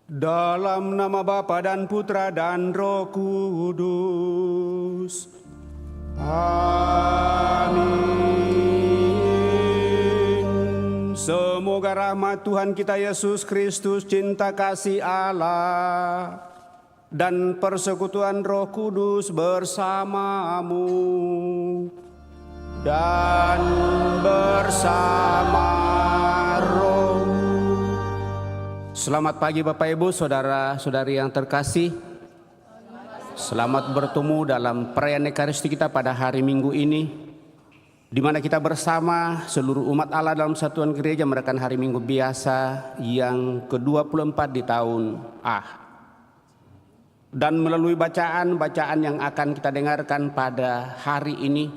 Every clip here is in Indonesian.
Dalam nama Bapa dan Putra dan Roh Kudus. Amin. Semoga rahmat Tuhan kita Yesus Kristus, cinta kasih Allah, dan persekutuan Roh Kudus bersamamu dan bersama roh. Selamat pagi Bapak Ibu, saudara-saudari yang terkasih. Selamat bertemu dalam perayaan Ekaristi kita pada hari Minggu ini, di mana kita bersama seluruh umat Allah dalam satuan gereja merayakan hari Minggu biasa yang ke-24 di tahun A. Dan melalui bacaan-bacaan yang akan kita dengarkan pada hari ini,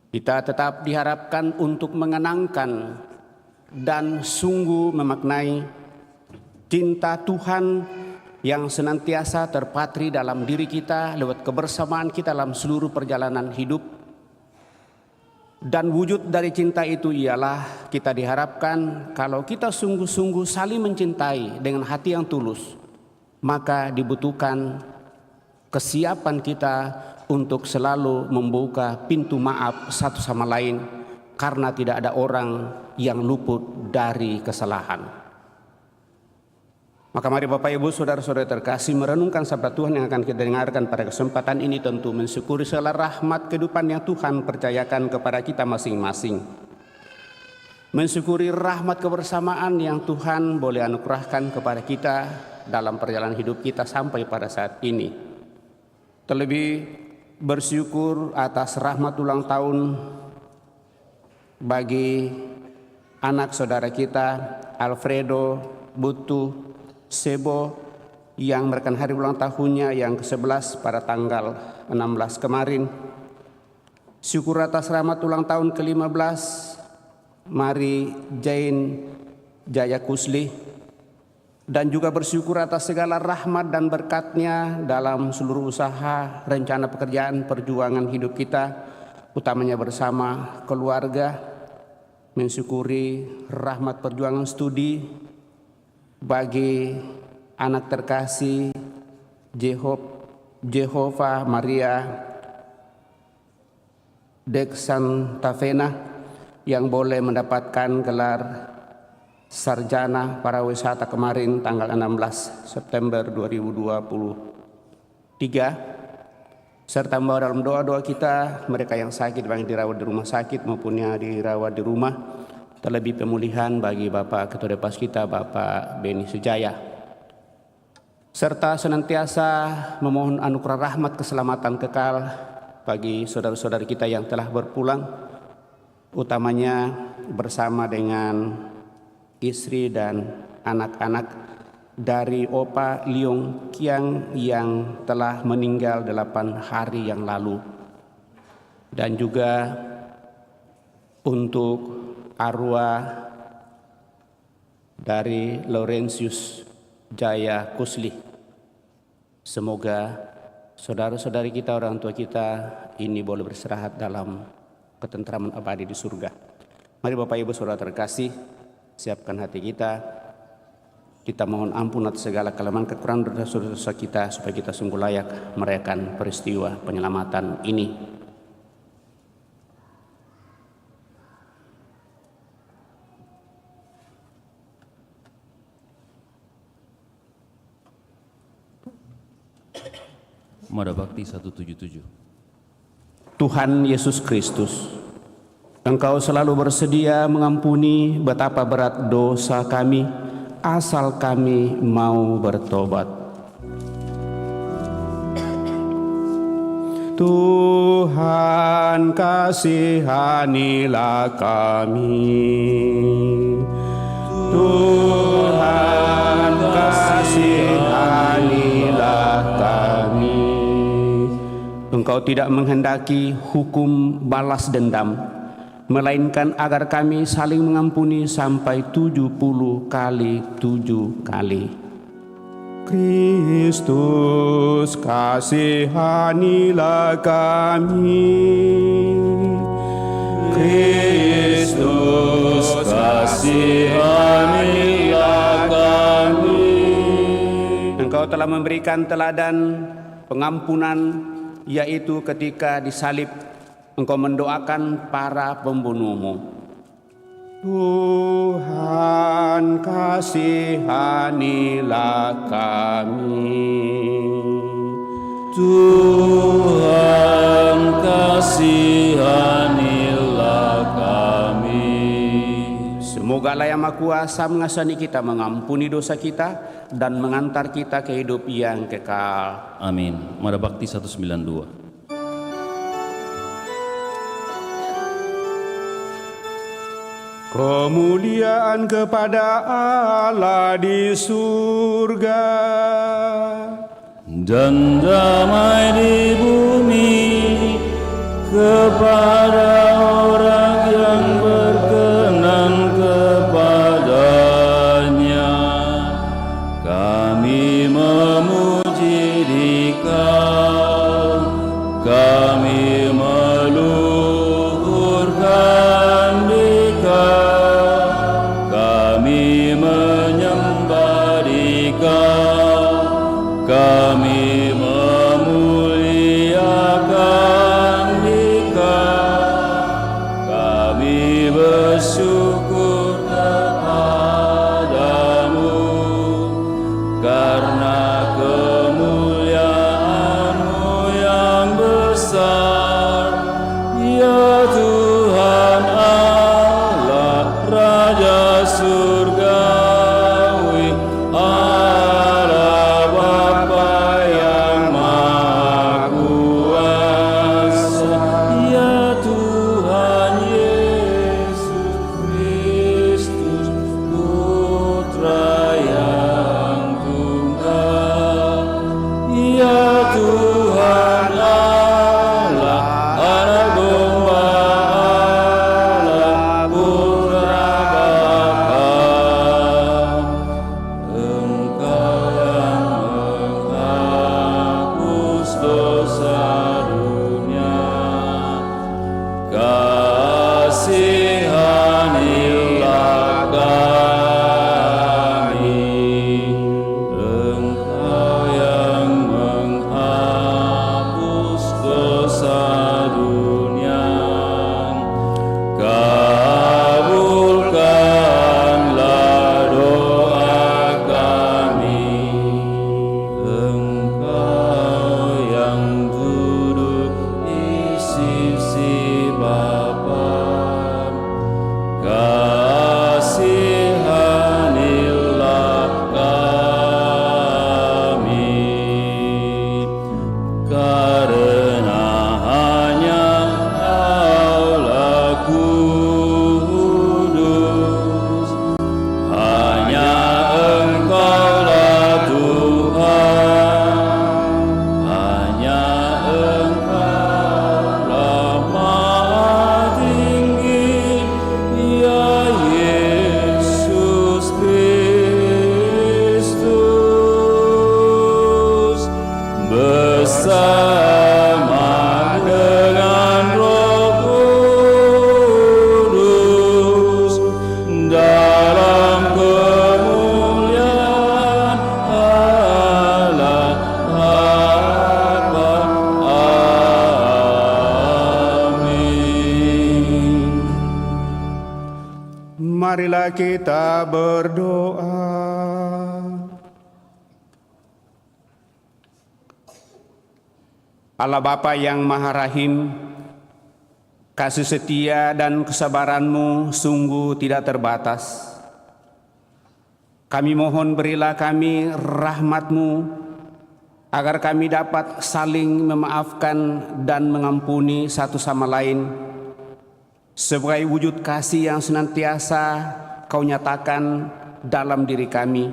kita tetap diharapkan untuk mengenangkan dan sungguh memaknai cinta Tuhan yang senantiasa terpatri dalam diri kita lewat kebersamaan kita dalam seluruh perjalanan hidup. Dan wujud dari cinta itu ialah kita diharapkan kalau kita sungguh-sungguh saling mencintai dengan hati yang tulus, maka dibutuhkan kesiapan kita untuk selalu membuka pintu maaf satu sama lain, karena tidak ada orang yang luput dari kesalahan. Maka mari Bapak Ibu saudara-saudara terkasih merenungkan sabda Tuhan yang akan kita dengarkan pada kesempatan ini, tentu mensyukuri segala rahmat kehidupan yang Tuhan percayakan kepada kita masing-masing. Mensyukuri rahmat kebersamaan yang Tuhan boleh anugerahkan kepada kita dalam perjalanan hidup kita sampai pada saat ini. Terlebih bersyukur atas rahmat ulang tahun bagi anak saudara kita Alfredo Butu Sebo yang merayakan hari ulang tahunnya yang ke-11 pada tanggal 16 kemarin. Syukur atas rahmat ulang tahun ke-15 Mari Jain Jaya Kusli, dan juga bersyukur atas segala rahmat dan berkatnya dalam seluruh usaha, rencana pekerjaan, perjuangan hidup kita, utamanya bersama keluarga. Mensyukuri rahmat perjuangan studi bagi anak terkasih Jehova Maria Deksantavena yang boleh mendapatkan gelar sarjana pariwisata kemarin tanggal 16 September 2023, serta membawa dalam doa-doa kita mereka yang sakit, baik dirawat di rumah sakit maupun yang dirawat di rumah. Terlebih pemulihan bagi Bapak Ketua Depas kita, Bapak Beni Sujaya. Serta senantiasa memohon anugerah rahmat keselamatan kekal bagi saudara-saudari kita yang telah berpulang, utamanya bersama dengan istri dan anak-anak dari Opa Liong Kiang yang telah meninggal 8 hari yang lalu. Dan juga untuk arwah dari Laurentius Jaya Kusli. Semoga saudara-saudari kita, orang tua kita ini boleh beristirahat dalam ketentraman abadi di surga. Mari Bapak Ibu saudara terkasih, siapkan hati kita. Kita mohon ampun atas segala kelemahan kekurangan dosa-dosa kita, supaya kita sungguh layak merayakan peristiwa penyelamatan ini. Mada Bakti 177. Tuhan Yesus Kristus, Engkau selalu bersedia mengampuni betapa berat dosa kami, asal kami mau bertobat. Tuhan kasihanilah kami. Tuhan kasihanilah kami. Engkau tidak menghendaki hukum balas dendam, melainkan agar kami saling mengampuni sampai 70 kali 7 kali. Kristus kasihanilah kami. Kristus kasihanilah kami. Engkau telah memberikan teladan pengampunan, yaitu ketika disalib Engkau mendoakan para pembunuhmu. Tuhan, kasihanilah kami. Tuhan, kasihanilah kami. Semoga Allah yang Maha Kuasa mengasihani kita, mengampuni dosa kita, dan mengantar kita ke hidup yang kekal. Amin. Mada Bakti 192. Kemuliaan kepada Allah di surga Dan damai di bumi kepada orang yang berkenan kepadanya. Kami memuji Dikau, kami meluhurkan Dikau, kami menyembah Dikau, kami memuliakan Dikau, kami bersyukur kepadamu karena kemuliaan-Mu yang besar, ya Tuhan Allah Raja Surgawi, Allah Bapa yang Maha Kuasa, ya Tuhan Yesus Kristus Putra yang tunggal, ya Tuhan Allah Anak Domba Allah Putra Bapa. Engkau yang menghapus dosa dunia, kasihanilah kami. Engkau yang menghapus dosa dunia, kabulkanlah doa kami. Engkau yang duduk di sisi Bapa, kasihanilah kami. Karena hanya Kaulah kudus, hanya Engkaulah Tuhan, hanya Engkaulah Maha Tinggi, ya Yesus Kristus, bersama dengan Roh Kudus, dalam kemuliaan Allah Bapa. Amin. Marilah kita berdoa. Allah Bapa yang Maha Rahim, kasih setia dan kesabaran-Mu sungguh tidak terbatas. Kami mohon berilah kami rahmat-Mu, agar kami dapat saling memaafkan dan mengampuni satu sama lain, sebagai wujud kasih yang senantiasa Kau nyatakan dalam diri kami,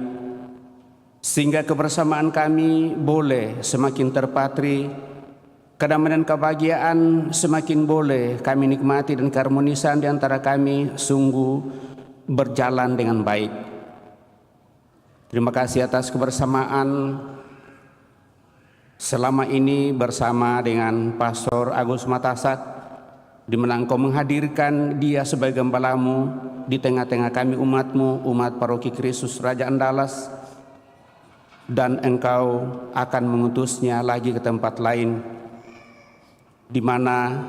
sehingga kebersamaan kami boleh semakin terpatri, kedamaian dan kebahagiaan semakin boleh kami nikmati, dan keharmonisan di antara kami sungguh berjalan dengan baik. Terima kasih atas kebersamaan selama ini bersama dengan Pastor Agus Matasak, di mana Engkau menghadirkan dia sebagai gembalamu di tengah-tengah kami umat-Mu, umat Paroki Kristus Raja Andalas, dan Engkau akan mengutusnya lagi ke tempat lain, di mana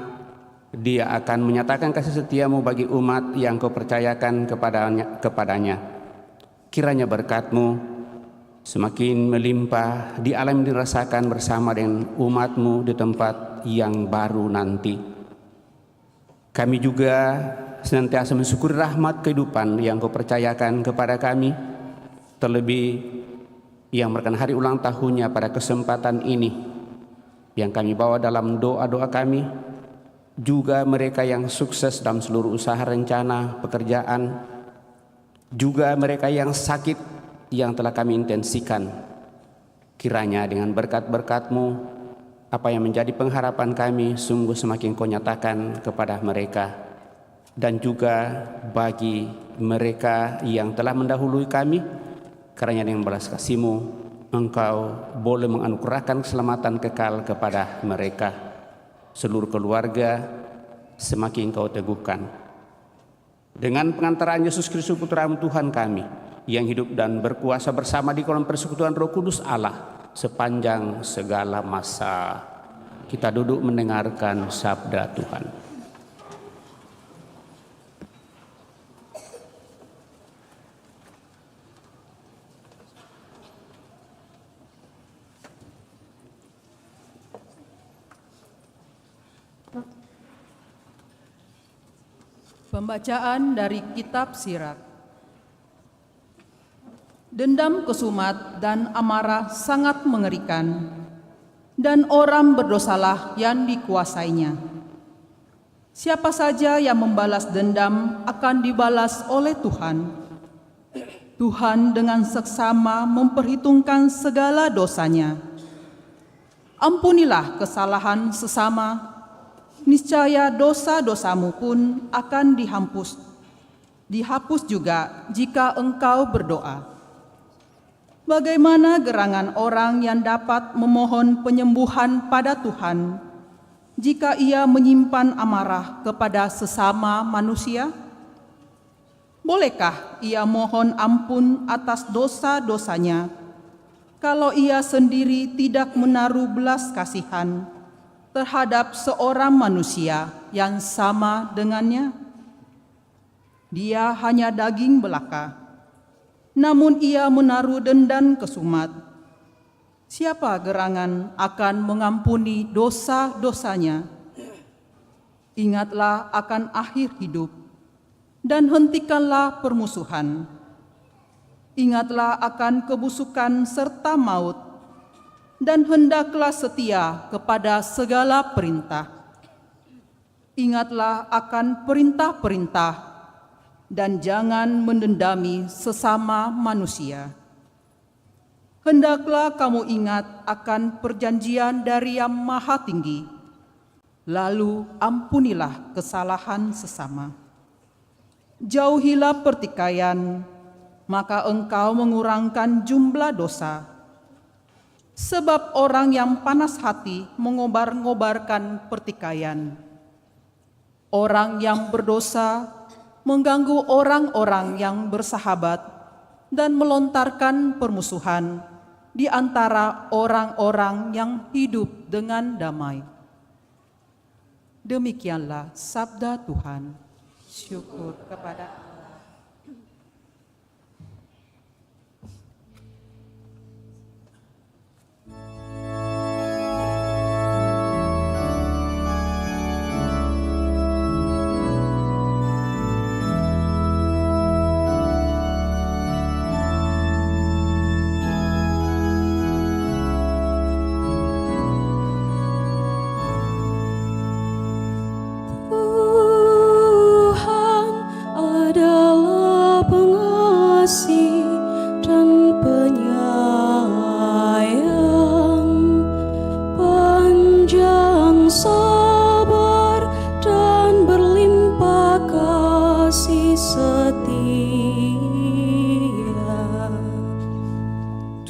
dia akan menyatakan kasih setiamu bagi umat yang Kau percayakan kepadanya. Kiranya berkat-Mu semakin melimpah di alam yang dirasakan bersama dengan umat-Mu di tempat yang baru nanti. Kami juga senantiasa mensyukuri rahmat kehidupan yang Kau percayakan kepada kami, terlebih yang merupakan hari ulang tahunnya pada kesempatan ini, yang kami bawa dalam doa-doa kami, juga mereka yang sukses dalam seluruh usaha rencana pekerjaan, juga mereka yang sakit yang telah kami intensikan. Kiranya dengan berkat-berkat-Mu, apa yang menjadi pengharapan kami sungguh semakin Kau nyatakan kepada mereka, dan juga bagi mereka yang telah mendahului kami, karena dengan belas kasih-Mu Engkau boleh menganugerahkan keselamatan kekal kepada mereka. Seluruh keluarga semakin Kau teguhkan. Dengan pengantaran Yesus Kristus Putra-Mu Tuhan kami, yang hidup dan berkuasa bersama di kolam persekutuan Roh Kudus Allah sepanjang segala masa. Kita duduk mendengarkan sabda Tuhan. Pembacaan dari Kitab Sirat. Dendam kesumat dan amarah sangat mengerikan, dan orang berdosalah yang dikuasainya. Siapa saja yang membalas dendam akan dibalas oleh Tuhan. Tuhan dengan seksama memperhitungkan segala dosanya. Ampunilah kesalahan sesama, niscaya dosa-dosamu pun akan dihapus juga jika engkau berdoa. Bagaimana gerangan orang yang dapat memohon penyembuhan pada Tuhan jika ia menyimpan amarah kepada sesama manusia? Bolehkah ia mohon ampun atas dosa-dosanya kalau ia sendiri tidak menaruh belas kasihan terhadap seorang manusia yang sama dengannya? Dia hanya daging belaka, namun ia menaruh dendam kesumat. Siapa gerangan akan mengampuni dosa-dosanya? Ingatlah akan akhir hidup, dan hentikanlah permusuhan. Ingatlah akan kebusukan serta maut, dan hendaklah setia kepada segala perintah. Ingatlah akan perintah-perintah, dan jangan mendendami sesama manusia. Hendaklah kamu ingat akan perjanjian dari Yang Maha Tinggi, lalu ampunilah kesalahan sesama. Jauhilah pertikaian, maka engkau mengurangkan jumlah dosa. Sebab orang yang panas hati mengobar-ngobarkan pertikaian. Orang yang berdosa mengganggu orang-orang yang bersahabat dan melontarkan permusuhan di antara orang-orang yang hidup dengan damai. Demikianlah sabda Tuhan. Syukur kepada Allah.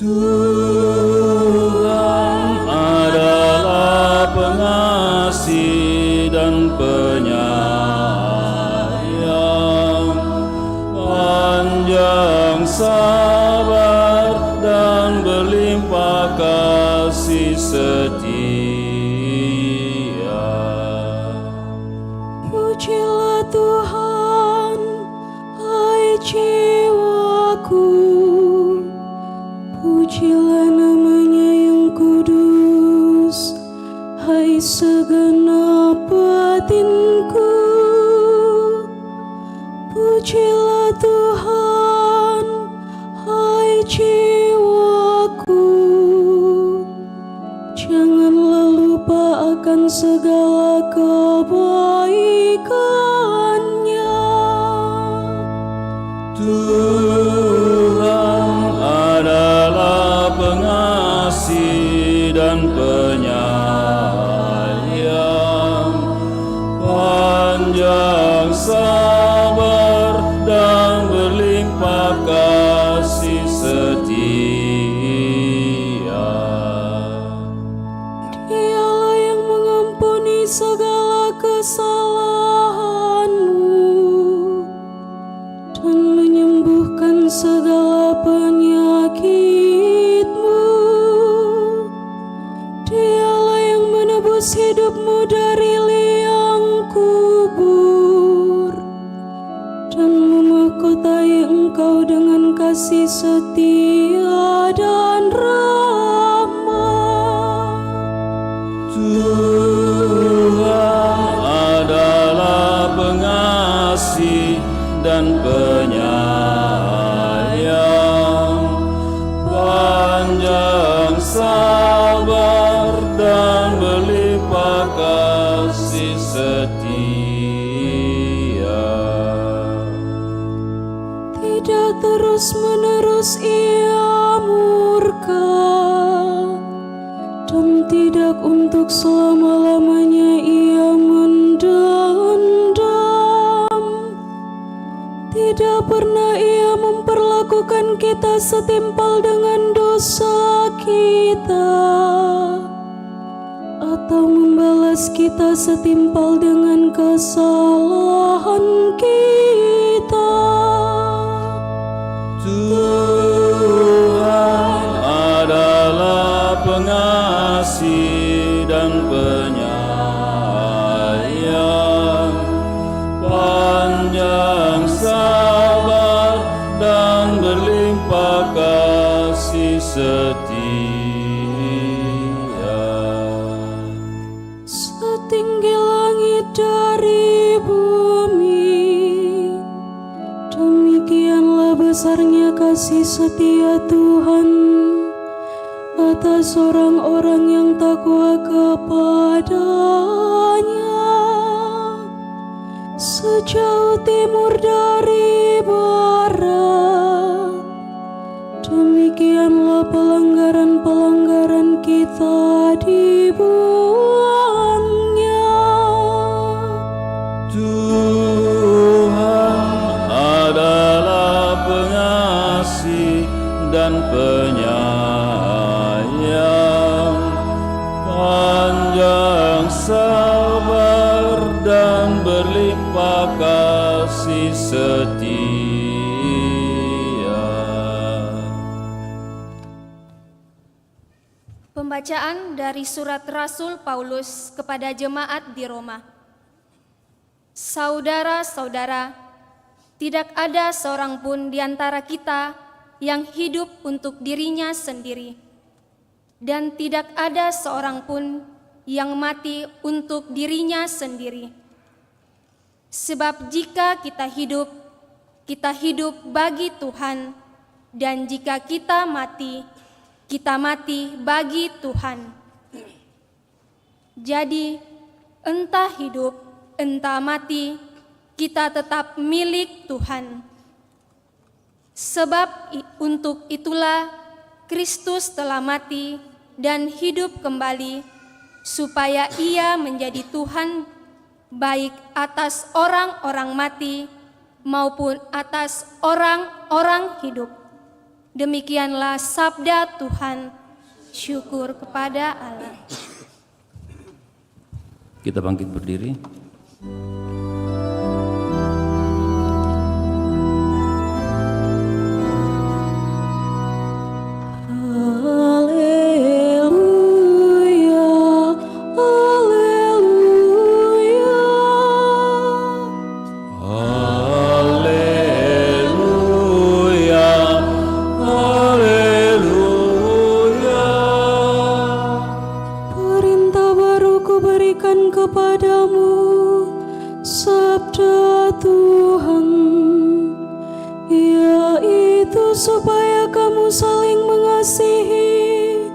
Tuhan adalah pengasih dan penyayang, panjang sabar dan berlimpah Pujilah namanya yang kudus, hai segenap batinku. Pujilah Tuhan, hai jiwaku. Janganlah lupa akan segala kebaikannya. Tuhan adalah pengasih dan penyayang, panjang sabar dan berlimpah kasih setia. Dialah yang mengampuni segala kesalahanmu dan menyembuhkan segala penyakitmu. Dialah yang menebus hidupmu dari liang kubur dan memahkotai engkau dengan kasih setia dan rahmat. Tuhan adalah pengasih dan penyayang, panjang sabar dan berlimpah kasih setia. Tidak terus-menerus ia murka, dan tidak untuk selama-lamanya ia mendendam. Tidak pernah ia memperlakukan kita setimpal dengan dosa kita, atau membalas kita setimpal dengan kesalahan kita. Tuhan adalah pengasih dan penyayang, panjang sabar dan berlimpah kasih setia. Setinggi langit dari bumi, demikianlah besarnya kasih setia Tuhan atas orang-orang yang takwa kepadanya. Sejauh timur dari barat, demikianlah pelanggaran-pelanggaran kita dibuangnya. Tuhan adalah pengasih dan penyayang, panjang sabar dan berlimpah kasih setia. Pembacaan dari surat Rasul Paulus kepada jemaat di Roma. Saudara-saudara, tidak ada seorang pun di antara kita yang hidup untuk dirinya sendiri, dan tidak ada seorang pun yang mati untuk dirinya sendiri. Sebab jika kita hidup bagi Tuhan, dan jika kita mati bagi Tuhan. Jadi, entah hidup, entah mati, kita tetap milik Tuhan. Sebab untuk itulah Kristus telah mati dan hidup kembali, supaya Ia menjadi Tuhan baik atas orang-orang mati maupun atas orang-orang hidup. Demikianlah sabda Tuhan. Syukur kepada Allah. Kita bangkit berdiri. Haleluya, haleluya. mengasihi,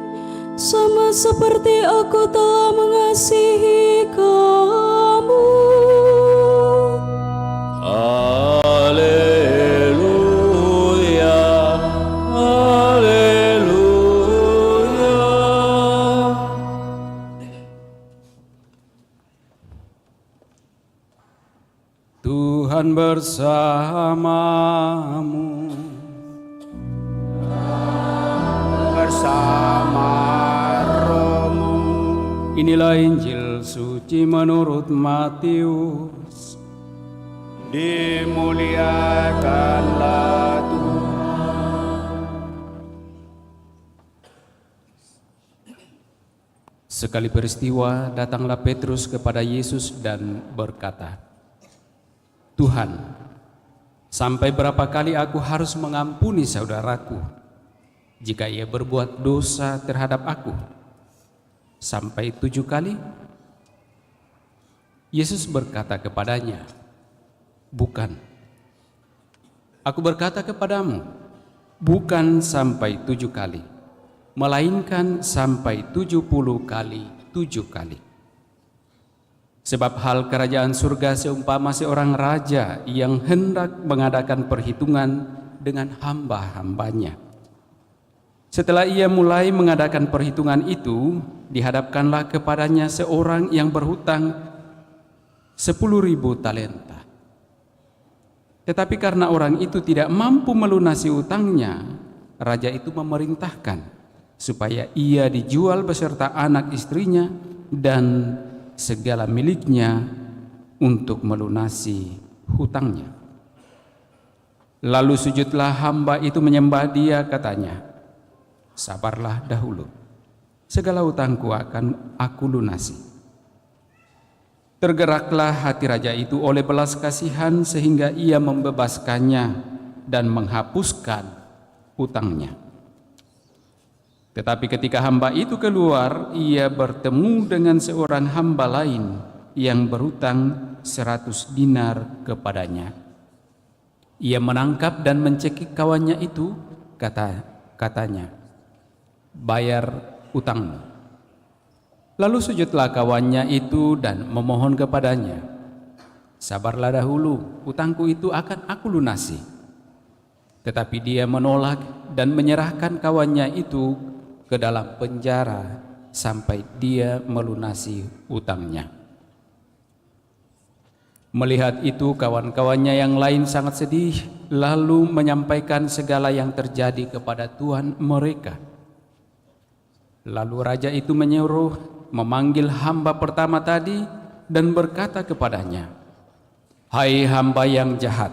sama seperti aku telah mengasihi kamu. Haleluya, haleluya. Tuhan bersamamu. Bersama rohmu. Inilah Injil suci menurut Matius. Dimuliakanlah Tuhan. Sekali peristiwa, datanglah Petrus kepada Yesus dan berkata, "Tuhan, sampai berapa kali aku harus mengampuni saudaraku jika ia berbuat dosa terhadap aku? Sampai 7 kali?" Yesus berkata kepadanya, "Bukan. Aku berkata kepadamu, bukan sampai 7 kali, melainkan sampai 70 kali 7 kali. Sebab hal kerajaan surga seumpama seorang raja yang hendak mengadakan perhitungan dengan hamba-hambanya. Setelah ia mulai mengadakan perhitungan itu, dihadapkanlah kepadanya seorang yang berhutang 10.000 talenta. Tetapi karena orang itu tidak mampu melunasi utangnya, raja itu memerintahkan supaya ia dijual beserta anak istrinya dan segala miliknya untuk melunasi hutangnya. Lalu sujudlah hamba itu menyembah dia, katanya, 'Sabarlah dahulu, segala hutangku akan aku lunasi.' Tergeraklah hati raja itu oleh belas kasihan sehingga ia membebaskannya dan menghapuskan hutangnya. Tetapi ketika hamba itu keluar, ia bertemu dengan seorang hamba lain yang berhutang 100 dinar kepadanya. Ia menangkap dan mencekik kawannya itu, katanya, 'Bayar hutangmu.' Lalu sujudlah kawannya itu dan memohon kepadanya, 'Sabarlah dahulu, hutangku itu akan aku lunasi.' Tetapi dia menolak dan menyerahkan kawannya itu ke dalam penjara sampai dia melunasi hutangnya. Melihat itu, kawan-kawannya yang lain sangat sedih, lalu menyampaikan segala yang terjadi kepada tuan mereka. Lalu raja itu memanggil hamba pertama tadi dan berkata kepadanya, 'Hai hamba yang jahat,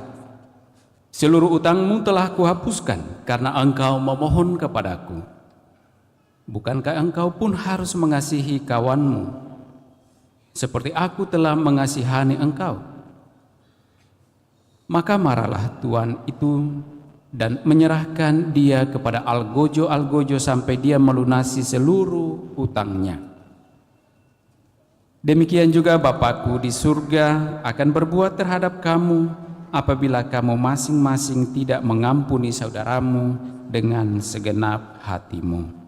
seluruh utangmu telah kuhapuskan karena engkau memohon kepadaku. Bukankah engkau pun harus mengasihi kawanmu seperti aku telah mengasihani engkau?' Maka marahlah tuan itu dan menyerahkan dia kepada algojo-algojo sampai dia melunasi seluruh hutangnya. Demikian juga Bapakku di surga akan berbuat terhadap kamu apabila kamu masing-masing tidak mengampuni saudaramu dengan segenap hatimu."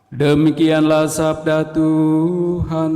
Demikianlah sabda Tuhan.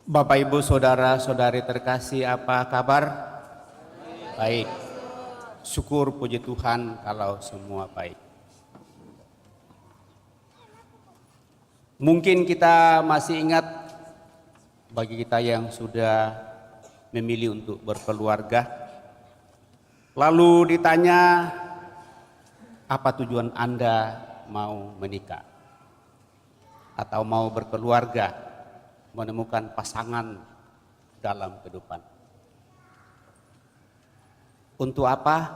Bapak, Ibu, Saudara-saudari terkasih, apa kabar? Baik. Syukur puji Tuhan kalau semua baik. Mungkin kita masih ingat, bagi kita yang sudah memilih untuk berkeluarga, lalu ditanya, apa tujuan Anda mau menikah atau mau berkeluarga, menemukan pasangan dalam kehidupan? Untuk apa?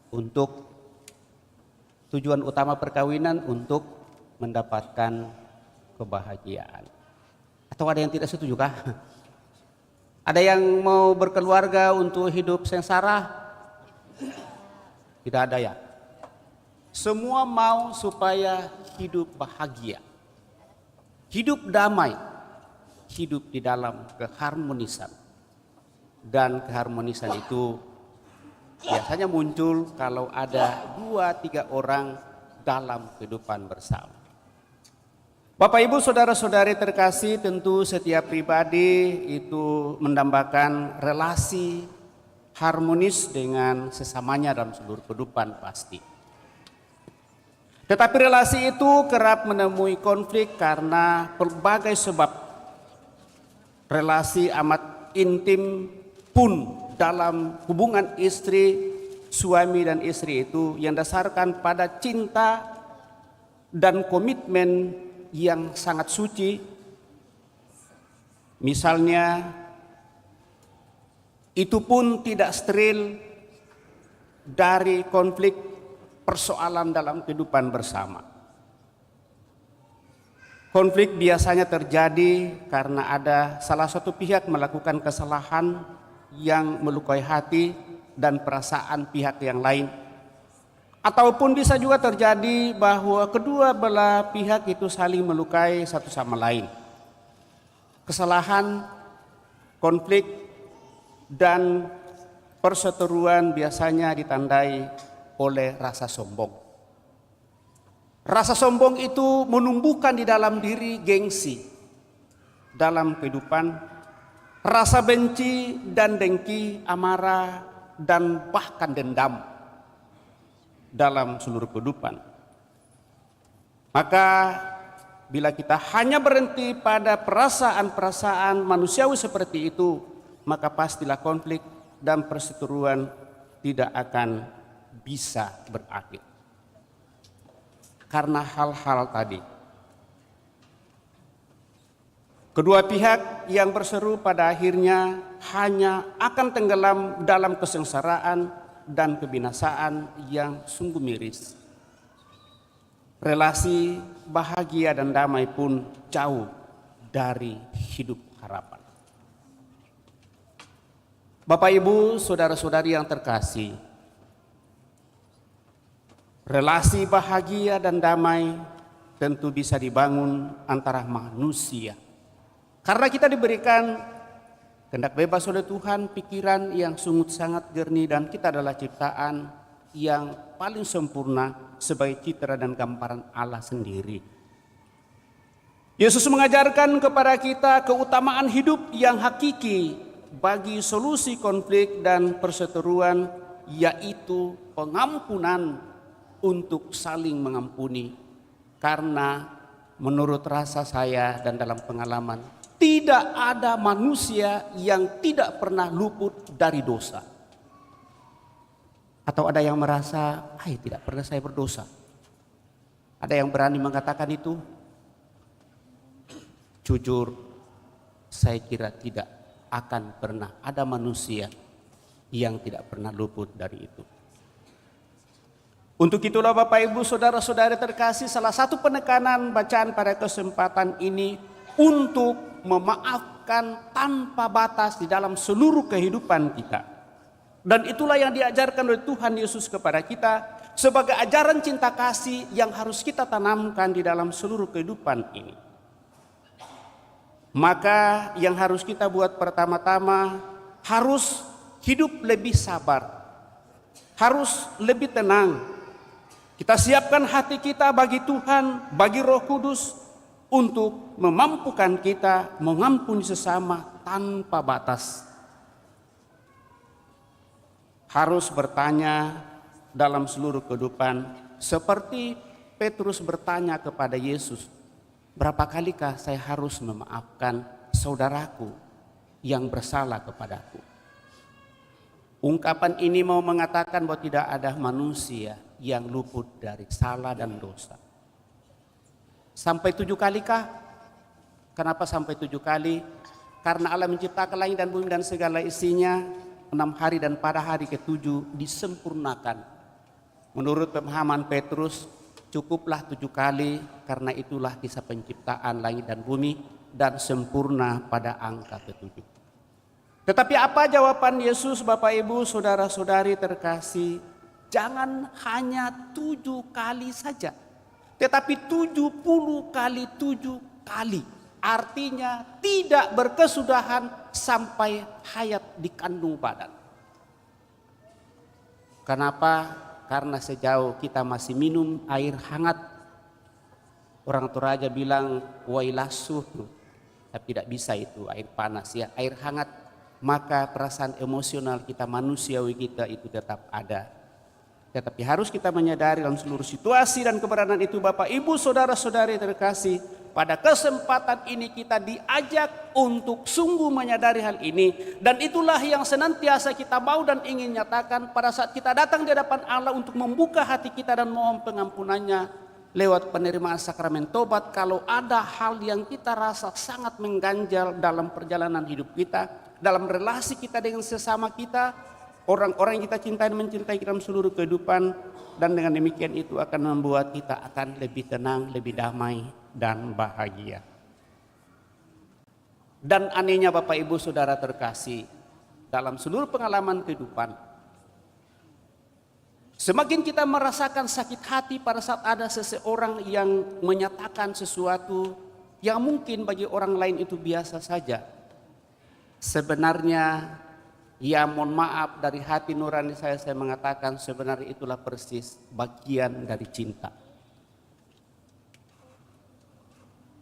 Untuk tujuan utama perkawinan, untuk mendapatkan kebahagiaan. Atau ada yang tidak setuju kah? Ada yang mau berkeluarga untuk hidup sengsara? Tidak ada ya. Semua mau supaya hidup bahagia, hidup damai, hidup di dalam keharmonisan. Dan keharmonisan itu biasanya muncul kalau ada 2-3 orang dalam kehidupan bersama. Bapak Ibu saudara-saudari terkasih, tentu setiap pribadi itu mendambakan relasi harmonis dengan sesamanya dalam seluruh kehidupan pasti. Tetapi relasi itu kerap menemui konflik karena berbagai sebab. Relasi amat intim pun dalam hubungan istri, suami dan istri itu yang dasarkan pada cinta dan komitmen yang sangat suci. Misalnya itu pun tidak steril dari konflik persoalan dalam kehidupan bersama. Konflik biasanya terjadi karena ada salah satu pihak melakukan kesalahan yang melukai hati dan perasaan pihak yang lain. Ataupun bisa juga terjadi bahwa kedua belah pihak itu saling melukai satu sama lain. Kesalahan, konflik, dan perseteruan biasanya ditandai oleh rasa sombong. Rasa sombong itu menumbuhkan di dalam diri gengsi dalam kehidupan, rasa benci dan dengki, amarah, dan bahkan dendam dalam seluruh kehidupan. Maka bila kita hanya berhenti pada perasaan-perasaan manusiawi seperti itu, maka pastilah konflik dan perseteruan tidak akan bisa berakhir. Karena hal-hal tadi. Kedua pihak yang berseru pada akhirnya hanya akan tenggelam dalam kesengsaraan dan kebinasaan yang sungguh miris. Relasi bahagia dan damai pun jauh dari hidup harapan. Bapak Ibu, saudara-saudari yang terkasih, relasi bahagia dan damai tentu bisa dibangun antara manusia. Karena kita diberikan kehendak bebas oleh Tuhan, pikiran yang sungguh sangat jernih, dan kita adalah ciptaan yang paling sempurna sebagai citra dan gambaran Allah sendiri. Yesus mengajarkan kepada kita keutamaan hidup yang hakiki bagi solusi konflik dan perseteruan, yaitu pengampunan untuk saling mengampuni. Karena menurut rasa saya dan dalam pengalaman, tidak ada manusia yang tidak pernah luput dari dosa. Atau ada yang merasa, tidak pernah saya berdosa. Ada yang berani mengatakan itu? Jujur, saya kira tidak akan pernah ada manusia yang tidak pernah luput dari itu. Untuk itulah Bapak Ibu saudara-saudari terkasih, salah satu penekanan bacaan pada kesempatan ini untuk memaafkan tanpa batas di dalam seluruh kehidupan kita. Dan itulah yang diajarkan oleh Tuhan Yesus kepada kita sebagai ajaran cinta kasih yang harus kita tanamkan di dalam seluruh kehidupan ini. Maka yang harus kita buat pertama-tama, harus hidup lebih sabar, harus lebih tenang. Kita siapkan hati kita bagi Tuhan, bagi Roh Kudus, untuk memampukan kita mengampuni sesama tanpa batas. Harus bertanya dalam seluruh kehidupan, seperti Petrus bertanya kepada Yesus, berapa kalikah saya harus memaafkan saudaraku yang bersalah kepadaku? Ungkapan ini mau mengatakan bahwa tidak ada manusia yang luput dari salah dan dosa. Sampai 7 kalikah? Kenapa sampai 7 kali? Karena Allah menciptakan langit dan bumi dan segala isinya 6 hari, dan pada hari ke-7 disempurnakan. Menurut pemahaman Petrus, Cukuplah 7 kali, karena itulah kisah penciptaan langit dan bumi, dan sempurna pada angka ke-7. Tetapi apa jawaban Yesus, Bapak Ibu, saudara-saudari terkasih? Jangan hanya 7 kali saja, tetapi 70 kali 7 kali. Artinya tidak berkesudahan sampai hayat di kandung badan. Kenapa? Karena sejauh kita masih minum air hangat, orang Toraja bilang wailasuh, tapi tidak bisa itu air panas ya, air hangat, maka perasaan emosional kita, manusiawi kita itu tetap ada. Tetapi harus kita menyadari dalam seluruh situasi dan keberadaan itu, Bapak Ibu saudara-saudari terkasih, pada kesempatan ini kita diajak untuk sungguh menyadari hal ini. Dan itulah yang senantiasa kita mau dan ingin nyatakan pada saat kita datang di hadapan Allah untuk membuka hati kita dan mohon pengampunannya lewat penerimaan sakramen tobat. Kalau ada hal yang kita rasa sangat mengganjal dalam perjalanan hidup kita, dalam relasi kita dengan sesama kita, orang-orang yang kita cintai dan mencintai dalam seluruh kehidupan, dan dengan demikian itu akan membuat kita akan lebih tenang, lebih damai dan bahagia. Dan anehnya Bapak Ibu Saudara terkasih, dalam seluruh pengalaman kehidupan, semakin kita merasakan sakit hati pada saat ada seseorang yang menyatakan sesuatu yang mungkin bagi orang lain itu biasa saja. Sebenarnya, ya mohon maaf dari hati nurani saya mengatakan sebenarnya itulah persis bagian dari cinta.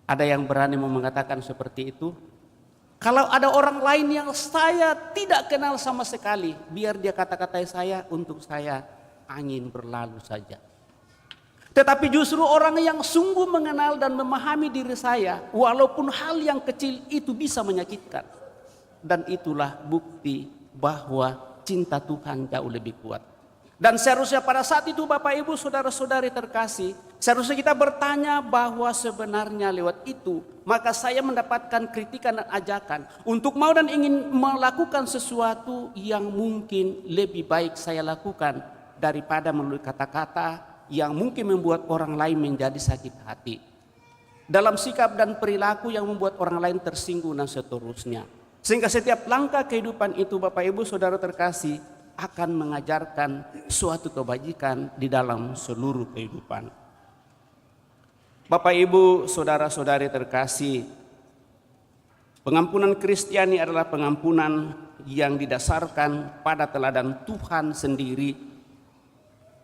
Ada yang berani mau mengatakan seperti itu? Kalau ada orang lain yang saya tidak kenal sama sekali, biar dia kata-katai saya, untuk saya angin berlalu saja. Tetapi justru orang yang sungguh mengenal dan memahami diri saya, walaupun hal yang kecil itu bisa menyakitkan. Dan itulah bukti bahwa cinta Tuhan jauh lebih kuat. Dan seharusnya pada saat itu Bapak Ibu saudara-saudari terkasih, seharusnya kita bertanya bahwa sebenarnya lewat itu maka saya mendapatkan kritikan dan ajakan untuk mau dan ingin melakukan sesuatu yang mungkin lebih baik saya lakukan daripada melalui kata-kata yang mungkin membuat orang lain menjadi sakit hati, dalam sikap dan perilaku yang membuat orang lain tersinggung dan seterusnya. Sehingga setiap langkah kehidupan itu Bapak Ibu saudara terkasih akan mengajarkan suatu kebajikan di dalam seluruh kehidupan. Bapak Ibu saudara-saudari terkasih, pengampunan Kristiani adalah pengampunan yang didasarkan pada teladan Tuhan sendiri.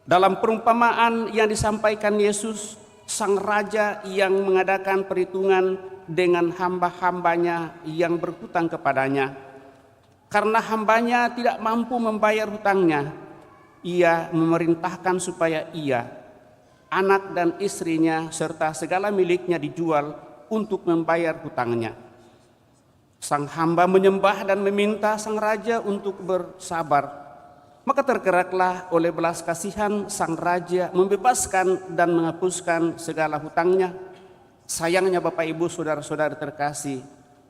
Dalam perumpamaan yang disampaikan Yesus, Sang Raja yang mengadakan perhitungan dengan hamba-hambanya yang berhutang kepadanya. Karena hambanya tidak mampu membayar hutangnya, ia memerintahkan supaya ia, anak dan istrinya serta segala miliknya dijual untuk membayar hutangnya. Sang hamba menyembah dan meminta sang raja untuk bersabar. Maka tergeraklah oleh belas kasihan sang raja membebaskan dan menghapuskan segala hutangnya. Sayangnya Bapak Ibu saudara-saudara terkasih,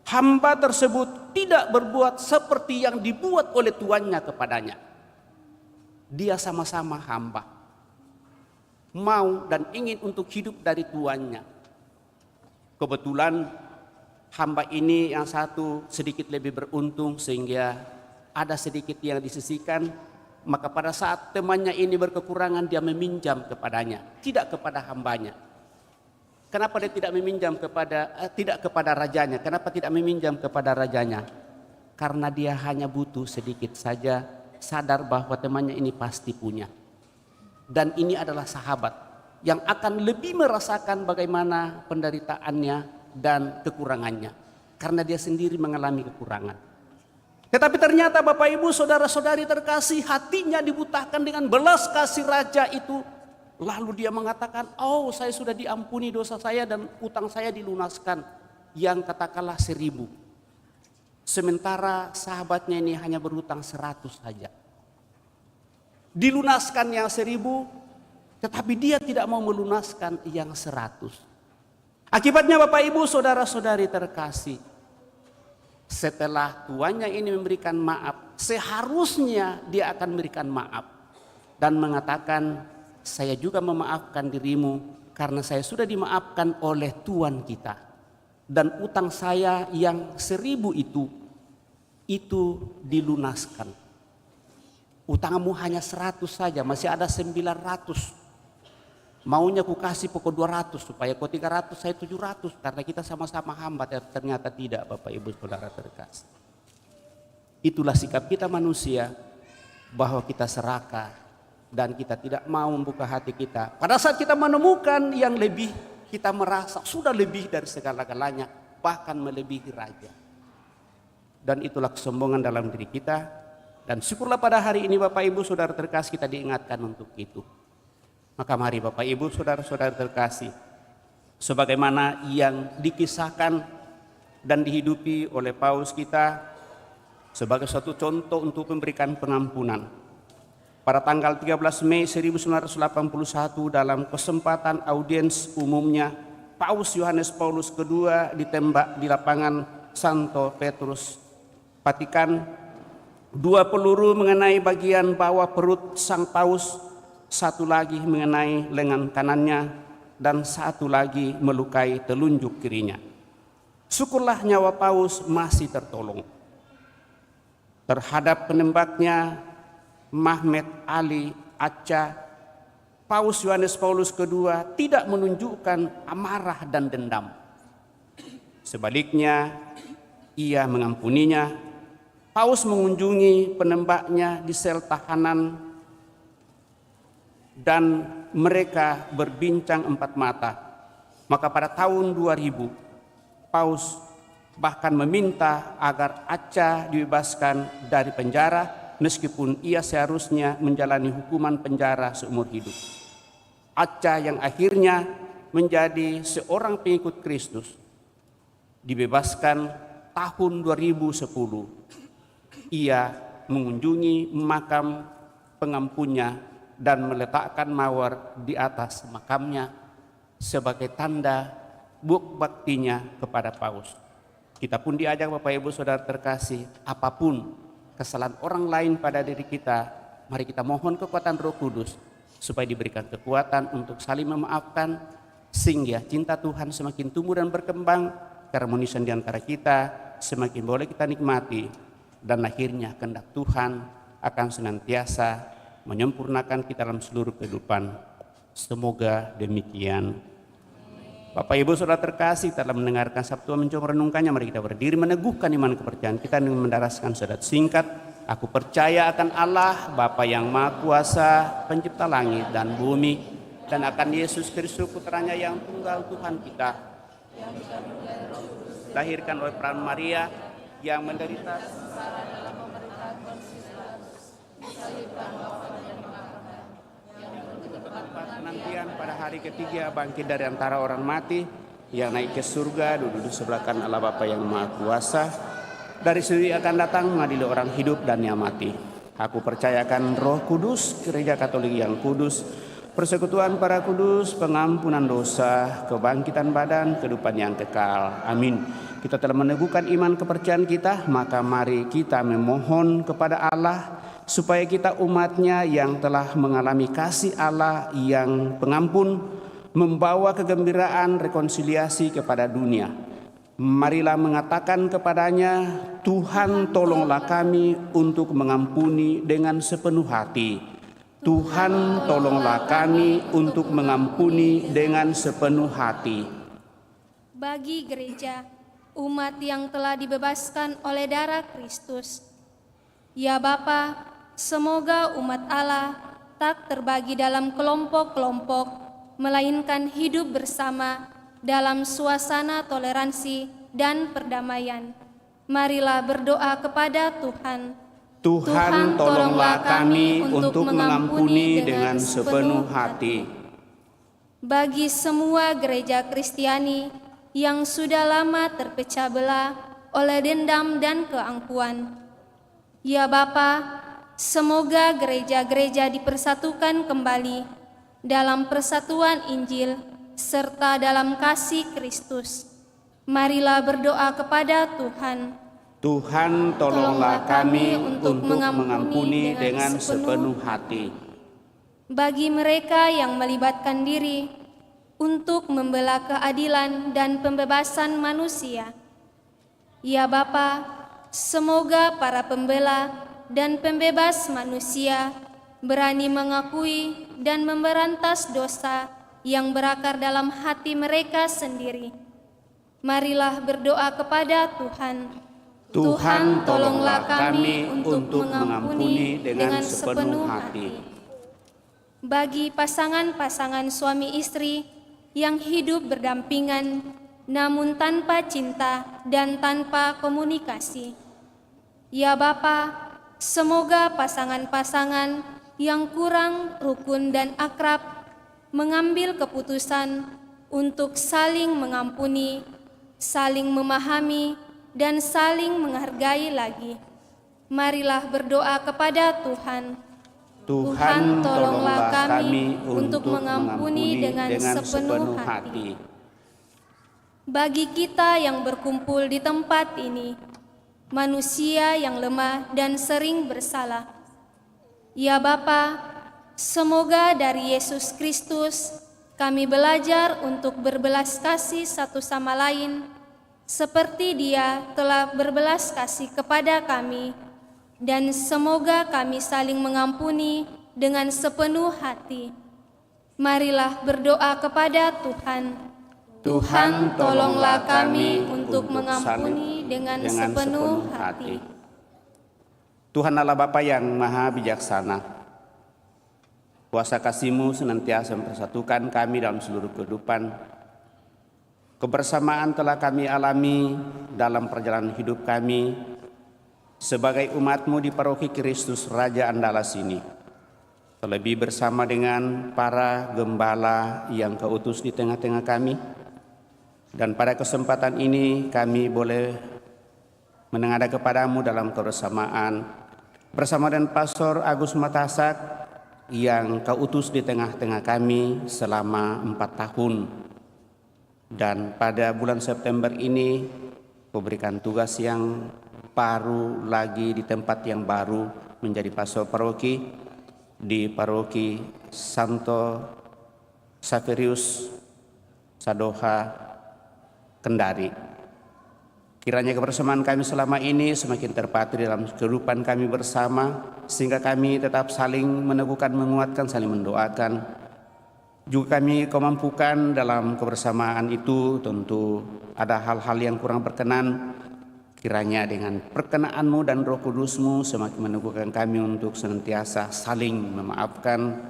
hamba tersebut tidak berbuat seperti yang dibuat oleh tuannya kepadanya. Dia sama-sama hamba, mau dan ingin untuk hidup dari tuannya. Kebetulan hamba ini yang satu sedikit lebih beruntung sehingga ada sedikit yang disisihkan. Maka pada saat temannya ini berkekurangan, dia meminjam kepadanya, tidak kepada hambanya. Kenapa dia tidak meminjam tidak kepada rajanya? Kenapa tidak meminjam kepada rajanya? Karena dia hanya butuh sedikit saja, sadar bahwa temannya ini pasti punya. Dan ini adalah sahabat yang akan lebih merasakan bagaimana penderitaannya dan kekurangannya. Karena dia sendiri mengalami kekurangan. Tetapi ternyata Bapak Ibu saudara-saudari terkasih, hatinya dibutakan dengan belas kasih raja itu. Lalu dia mengatakan, oh saya sudah diampuni dosa saya dan utang saya dilunaskan. Yang katakanlah 1000. Sementara sahabatnya ini hanya berhutang 100 saja. Dilunaskan yang 1000, tetapi dia tidak mau melunaskan yang 100. Akibatnya Bapak Ibu saudara-saudari terkasih, setelah tuannya ini memberikan maaf, seharusnya dia akan memberikan maaf dan mengatakan, saya juga memaafkan dirimu karena saya sudah dimaafkan oleh Tuhan kita. Dan utang saya yang 1000 itu dilunaskan. Utangmu hanya 100 saja, masih ada 900. Maunya ku kasih pokok 200 supaya kau 300, saya 700 karena kita sama-sama hamba. Ternyata tidak, Bapak Ibu Saudara terkasih. Itulah sikap kita manusia, bahwa kita serakah dan kita tidak mau membuka hati kita. Pada saat kita menemukan yang lebih, kita merasa sudah lebih dari segala-galanya, bahkan melebihi raja. Dan itulah kesombongan dalam diri kita. Dan syukurlah pada hari ini Bapak Ibu Saudara terkasih kita diingatkan untuk itu. Maka mari Bapak Ibu Saudara-saudara terkasih, sebagaimana yang dikisahkan dan dihidupi oleh Paus kita sebagai suatu contoh untuk memberikan pengampunan. Pada tanggal 13 Mei 1981 dalam kesempatan audiens umumnya, Paus Yohanes Paulus II ditembak di lapangan Santo Petrus, Vatikan. 2 peluru mengenai bagian bawah perut sang Paus, 1 lagi mengenai lengan kanannya, dan 1 lagi melukai telunjuk kirinya. Syukurlah nyawa Paus masih tertolong. Terhadap penembaknya Mahmed Ali Acca, Paus Yohanes Paulus II tidak menunjukkan amarah dan dendam. Sebaliknya, ia mengampuninya. Paus mengunjungi penembaknya di sel tahanan dan mereka berbincang 4 mata. Maka pada tahun 2000, Paus bahkan meminta agar Acca dibebaskan dari penjara meskipun ia seharusnya menjalani hukuman penjara seumur hidup. Acca yang akhirnya menjadi seorang pengikut Kristus dibebaskan tahun 2010. Ia mengunjungi makam pengampunnya dan meletakkan mawar di atas makamnya sebagai tanda baktinya kepada Paus. Kita pun diajak Bapak Ibu Saudara terkasih, apapun kesalahan orang lain pada diri kita, mari kita mohon kekuatan Roh Kudus supaya diberikan kekuatan untuk saling memaafkan, sehingga cinta Tuhan semakin tumbuh dan berkembang, keharmonisan di antara kita semakin boleh kita nikmati, dan akhirnya kehendak Tuhan akan senantiasa menyempurnakan kita dalam seluruh kehidupan. Semoga demikian. Bapak Ibu Saudara terkasih, telah mendengarkan Sabtu mencoba merenungkannya, mari kita berdiri meneguhkan iman kepercayaan kita dengan mendaraskan syahadat singkat. Aku percaya akan Allah Bapa yang Maha Kuasa, pencipta langit dan bumi, dan akan Yesus Kristus putranya yang tunggal Tuhan kita, lahirkan oleh peran Maria, yang menderita penantian pada hari ketiga bangkit dari antara orang mati, yang naik ke surga, duduk di sebelah kanan Allah Bapa yang Maha Kuasa. Dari sini akan datang mengadili orang hidup dan yang mati. Aku percayakan Roh Kudus, Gereja Katolik yang kudus, persekutuan para kudus, pengampunan dosa, kebangkitan badan, kehidupan yang kekal. Amin. Kita telah meneguhkan iman kepercayaan kita, maka mari kita memohon kepada Allah supaya kita umatnya yang telah mengalami kasih Allah yang pengampun, membawa kegembiraan rekonsiliasi kepada dunia. Marilah mengatakan kepadanya, Tuhan tolonglah kami untuk mengampuni dengan sepenuh hati. Tuhan tolonglah kami untuk mengampuni dengan sepenuh hati. Bagi gereja, umat yang telah dibebaskan oleh darah Kristus, ya Bapa, semoga umat Allah tak terbagi dalam kelompok-kelompok, melainkan hidup bersama dalam suasana toleransi dan perdamaian. Marilah berdoa kepada Tuhan. Tuhan tolonglah kami untuk mengampuni dengan sepenuh hati. Bagi semua gereja Kristiani yang sudah lama terpecah belah oleh dendam dan keangkuhan, ya Bapa, semoga gereja-gereja dipersatukan kembali dalam persatuan Injil serta dalam kasih Kristus. Marilah berdoa kepada Tuhan. Tuhan tolonglah kami untuk mengampuni dengan sepenuh hati. bagi mereka yang melibatkan diri untuk membela keadilan dan pembebasan manusia. Ya Bapa, semoga para pembela dan pembebas manusia berani mengakui dan memberantas dosa yang berakar dalam hati mereka sendiri. Marilah berdoa kepada Tuhan. Tuhan, tolonglah kami untuk mengampuni dengan sepenuh hati. Bagi pasangan-pasangan suami istri yang hidup berdampingan namun tanpa cinta dan tanpa komunikasi. Ya Bapa, semoga pasangan-pasangan yang kurang rukun dan akrab mengambil keputusan untuk saling mengampuni, saling memahami, dan saling menghargai lagi. Marilah berdoa kepada Tuhan. Tuhan, tolonglah kami untuk mengampuni dengan sepenuh hati. Bagi kita yang berkumpul di tempat ini, manusia yang lemah dan sering bersalah, ya Bapa, semoga dari Yesus Kristus kami belajar untuk berbelas kasih satu sama lain, seperti Dia telah berbelas kasih kepada kami, dan semoga kami saling mengampuni dengan sepenuh hati. Marilah berdoa kepada Tuhan. Tuhan, tolonglah kami untuk mengampuni dengan sepenuh hati. Tuhan Allah Bapa yang Maha Bijaksana, kuasa kasih-Mu senantiasa mempersatukan kami dalam seluruh kehidupan. Kebersamaan telah kami alami dalam perjalanan hidup kami sebagai umat-Mu di Paroki Kristus Raja Andalas ini. Terlebih bersama dengan para gembala yang Kau utus di tengah-tengah kami. Dan pada kesempatan ini kami boleh menengadah kepada-Mu dalam kebersamaan bersama dengan Pastor Agus Matasak yang Kau utus di tengah-tengah kami selama 4 tahun. Dan pada bulan September ini Kau berikan tugas yang baru lagi di tempat yang baru menjadi pastor paroki di Paroki Santo Saverius Sadoha Kendari. Kiranya kebersamaan kami selama ini semakin terpatri dalam kehidupan kami bersama, sehingga kami tetap saling meneguhkan, menguatkan, saling mendoakan. Juga kami Kau mampukan dalam kebersamaan itu, tentu ada hal-hal yang kurang berkenan. Kiranya dengan perkenan-Mu dan Roh Kudus-Mu semakin meneguhkan kami untuk senantiasa saling memaafkan,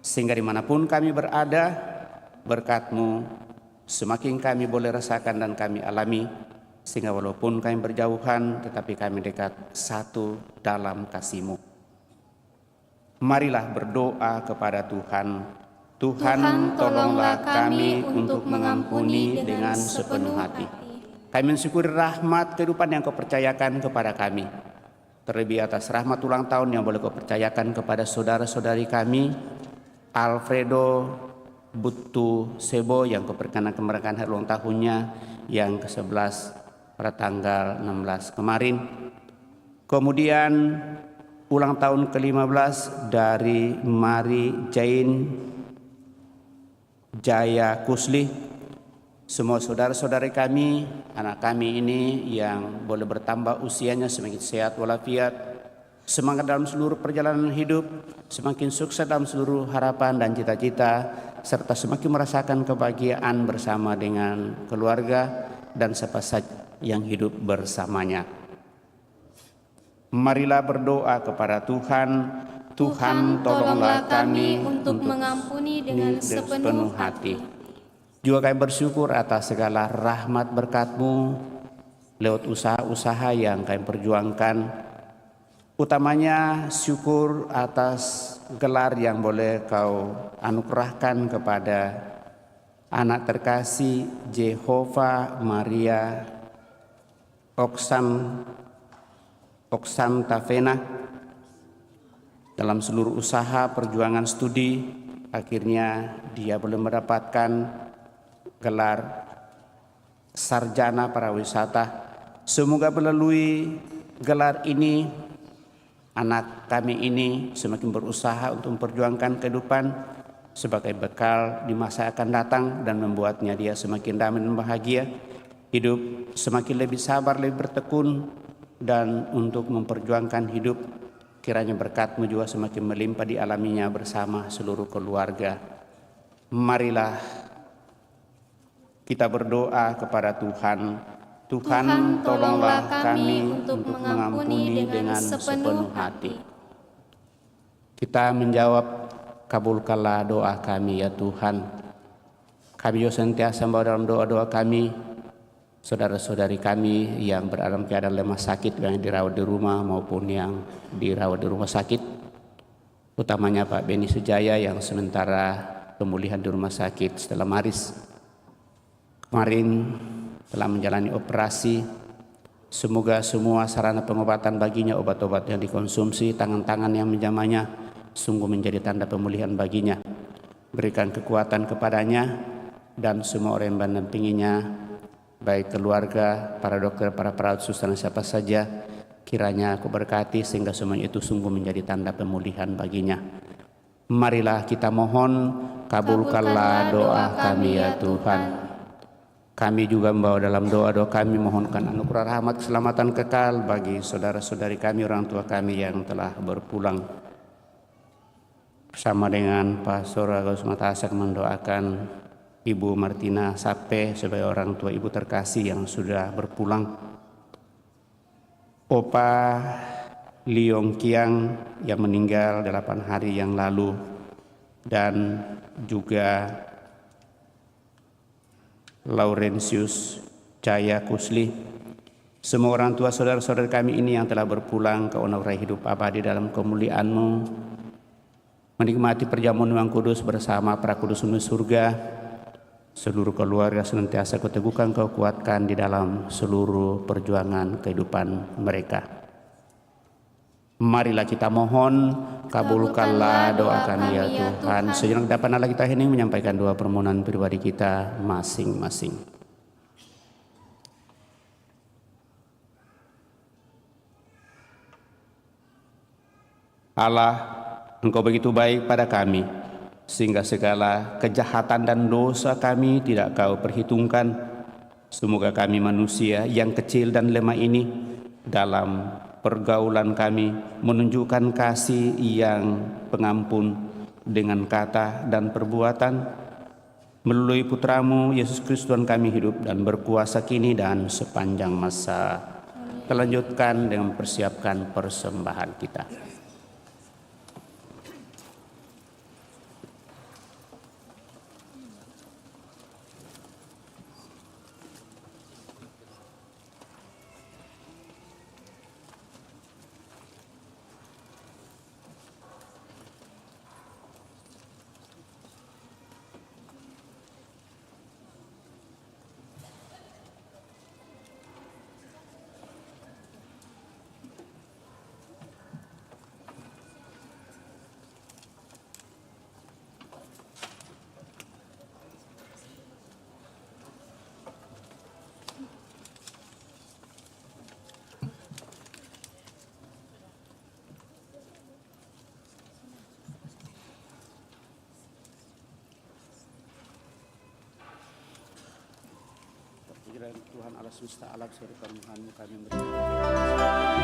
sehingga dimanapun kami berada, berkat-Mu semakin kami boleh rasakan dan kami alami, sehingga walaupun kami berjauhan, tetapi kami dekat satu dalam kasih-Mu. Marilah berdoa kepada Tuhan. Tuhan, tolonglah kami untuk mengampuni dengan sepenuh hati. Kami mensyukuri rahmat kehidupan yang Kau percayakan kepada kami. Terlebih atas rahmat ulang tahun yang boleh Kau percayakan kepada saudara-saudari kami, Alfredo Butu Sebo yang Kau perkenan merayakan hari ulang tahunnya yang ke-11 pada tanggal 16 kemarin. Kemudian ulang tahun ke-15 dari Mari Jain Jaya Kusli. Semua saudara-saudari kami, anak kami ini yang boleh bertambah usianya semakin sehat walafiat, semangat dalam seluruh perjalanan hidup, semakin sukses dalam seluruh harapan dan cita-cita, serta semakin merasakan kebahagiaan bersama dengan keluarga dan siapa saja yang hidup bersamanya. Marilah berdoa kepada Tuhan. Tuhan, tolonglah kami untuk mengampuni dengan sepenuh hati. Juga kami bersyukur atas segala rahmat berkat-Mu lewat usaha-usaha yang kami perjuangkan. Utamanya syukur atas gelar yang boleh Kau anugerahkan kepada anak terkasih Jehova Maria Oksan Tavena. Dalam seluruh usaha perjuangan studi, akhirnya dia boleh mendapatkan gelar sarjana pariwisata. Semoga melalui gelar ini anak kami ini semakin berusaha untuk memperjuangkan kehidupan sebagai bekal di masa akan datang dan membuatnya dia semakin damai dan bahagia, hidup semakin lebih sabar, lebih bertekun, dan untuk memperjuangkan hidup kiranya berkat-Mu juga semakin melimpah dialaminya bersama seluruh keluarga. Marilah kita berdoa kepada Tuhan. Tuhan, tolonglah kami untuk mengampuni dengan sepenuh hati. Kita menjawab, kabulkanlah doa kami ya Tuhan. Kami juga sentiasa membawa dalam doa-doa kami saudara-saudari kami yang berada dalam keadaan lemah sakit, yang dirawat di rumah maupun yang dirawat di rumah sakit. Utamanya Pak Beni Sejaya yang sementara pemulihan di rumah sakit setelah Maris kemarin telah menjalani operasi. Semoga semua sarana pengobatan baginya, obat-obat yang dikonsumsi, tangan-tangan yang menjamahnya sungguh menjadi tanda pemulihan baginya. Berikan kekuatan kepadanya dan semua orang yang mendampinginya, baik keluarga, para dokter, para perawat, suster, dan siapa saja, kiranya Aku berkati sehingga semuanya itu sungguh menjadi tanda pemulihan baginya. Marilah kita mohon, kabulkanlah doa kami ya Tuhan. Kami juga membawa dalam doa-doa kami mohonkan anugerah rahmat keselamatan kekal bagi saudara-saudari kami, orang tua kami yang telah berpulang. Bersama dengan Pastor Agus Matasak mendoakan Ibu Martina Sape sebagai orang tua ibu terkasih yang sudah berpulang. Opa Liong Kiang yang meninggal 8 hari yang lalu, dan juga Laurentius Jaya Kusli. Semua orang tua saudara-saudara kami ini yang telah berpulang ke onorai hidup abadi dalam kemuliaan-Mu, menikmati perjamuan yang kudus bersama para kudus unu surga. Seluruh keluarga senantiasa Kau teguhkan, Kau kuatkan di dalam seluruh perjuangan kehidupan mereka. Marilah kita mohon, kabulkanlah doa kami ya Tuhan. Sejenak dapat kita hening menyampaikan doa permohonan pribadi kita masing-masing. Allah, Engkau begitu baik pada kami, sehingga segala kejahatan dan dosa kami tidak Kau perhitungkan. Semoga kami manusia yang kecil dan lemah ini dalam pergaulan kami menunjukkan kasih yang pengampun dengan kata dan perbuatan. Melalui Putra-Mu Yesus Kristus Tuhan kami hidup dan berkuasa kini dan sepanjang masa. Kita lanjutkan dengan mempersiapkan persembahan kita. Tuhan Allah semesta alam, surga Tuhan kami Hallelujah.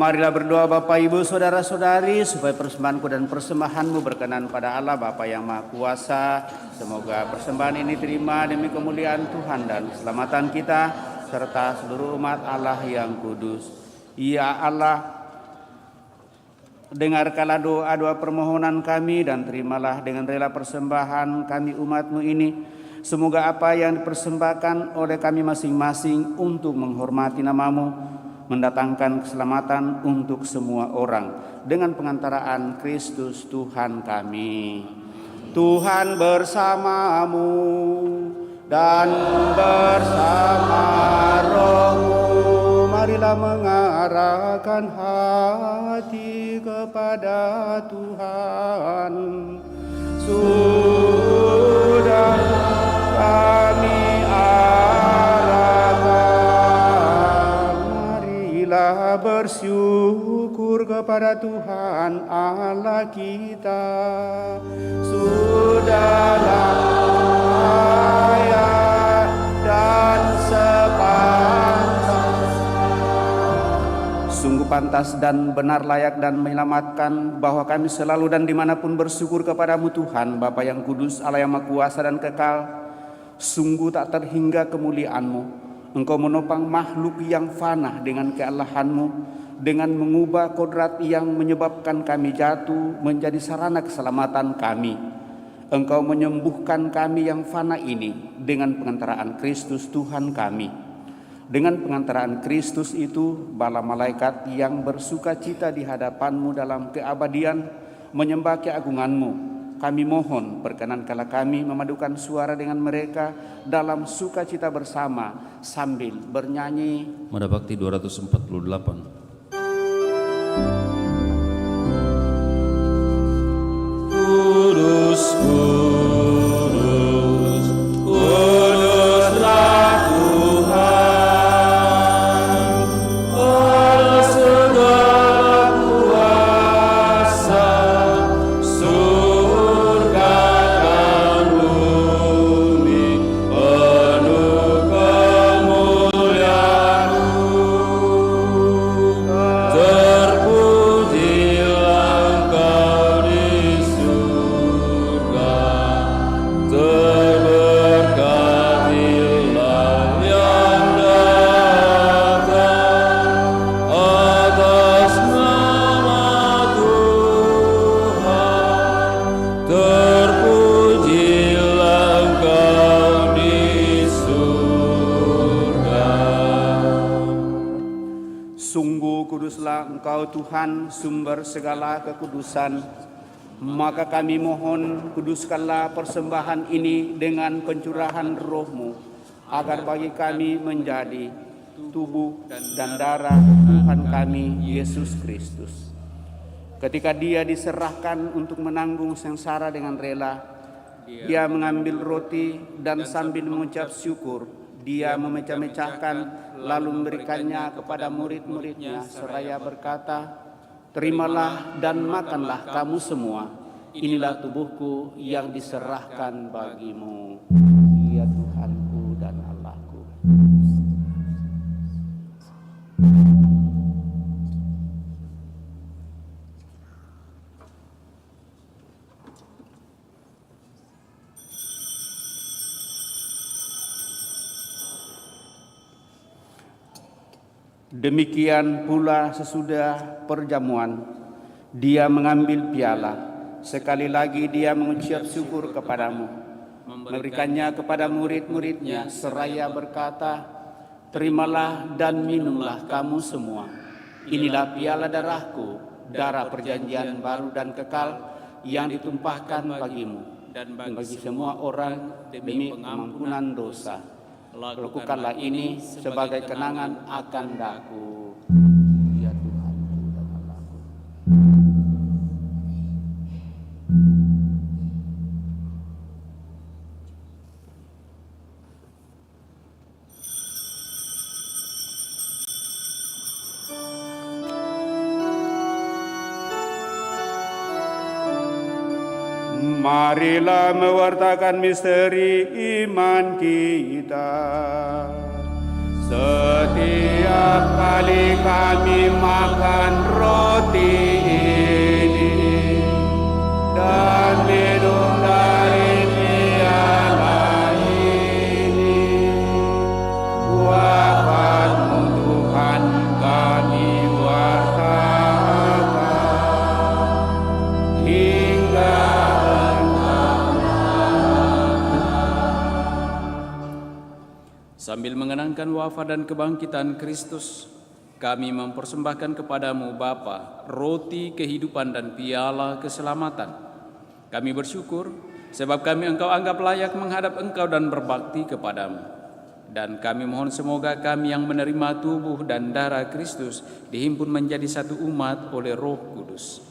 Marilah berdoa Bapak Ibu Saudara-saudari supaya persembahanku dan persembahanmu berkenan pada Allah Bapa yang Maha Kuasa. Semoga persembahan ini terima demi kemuliaan Tuhan dan keselamatan kita serta seluruh umat Allah yang kudus. Ya Allah, dengarkanlah doa-doa permohonan kami dan terimalah dengan rela persembahan kami umat-Mu ini. Semoga apa yang dipersembahkan oleh kami masing-masing untuk menghormati nama-Mu mendatangkan keselamatan untuk semua orang dengan pengantaraan Kristus Tuhan kami. Tuhan bersamamu dan bersama rohmu. Marilah mengarahkan hati kepada Tuhan. Sudah kami bersyukur kepada Tuhan Allah kita. Sudahlah layak dan sepantas, sungguh pantas dan benar, layak dan menyelamatkan bahwa kami selalu dan dimanapun bersyukur kepadamu Tuhan Bapa yang kudus, Allah yang Maha Kuasa dan kekal. Sungguh tak terhingga kemuliaan-Mu. Engkau menopang makhluk yang fana dengan kealahan-Mu, dengan mengubah kodrat yang menyebabkan kami jatuh menjadi sarana keselamatan kami. Engkau menyembuhkan kami yang fana ini dengan pengantaraan Kristus Tuhan kami. Dengan pengantaraan Kristus itu, bala malaikat yang bersuka cita di hadapan-Mu dalam keabadian menyembah keagungan-Mu. Kami mohon perkenankanlah kami memadukan suara dengan mereka dalam sukacita bersama sambil bernyanyi Mada Bakti 248. Kudus, kudus, kuduslah Tuhan, Allah segala kuasa. Engkau Tuhan sumber segala kekudusan, maka kami mohon kuduskanlah persembahan ini dengan pencurahan roh-Mu, agar bagi kami menjadi tubuh dan darah Tuhan kami Yesus Kristus. Ketika Dia diserahkan untuk menanggung sengsara dengan rela, Dia mengambil roti dan sambil mengucap syukur, Dia memecah-mecahkan lalu memberikannya kepada murid-murid-Nya seraya berkata, "Terimalah dan makanlah kamu semua. Inilah tubuhku yang diserahkan bagimu." Ya Tuhanku dan Allahku. Demikian pula sesudah perjamuan, Dia mengambil piala. Sekali lagi Dia mengucap syukur kepadamu, memberikannya kepada murid-murid-Nya seraya berkata, "Terimalah dan minumlah kamu semua. Inilah piala darahku, darah perjanjian baru dan kekal yang ditumpahkan bagimu dan bagi semua orang demi pengampunan dosa. Lakukanlah ini sebagai kenangan akan daku." Ya Tuhanku dan Allahku. Marilah mewartakan misteri iman kita. Setiap kali kami makan roti ini dan minum dari piala ini, wafat-Mu Tuhan kami wartakan hingga Sambil mengenangkan wafat dan kebangkitan Kristus, kami mempersembahkan kepadamu Bapa, roti kehidupan dan piala keselamatan. Kami bersyukur sebab kami Engkau anggap layak menghadap Engkau dan berbakti kepadamu. Dan kami mohon semoga kami yang menerima tubuh dan darah Kristus dihimpun menjadi satu umat oleh Roh Kudus.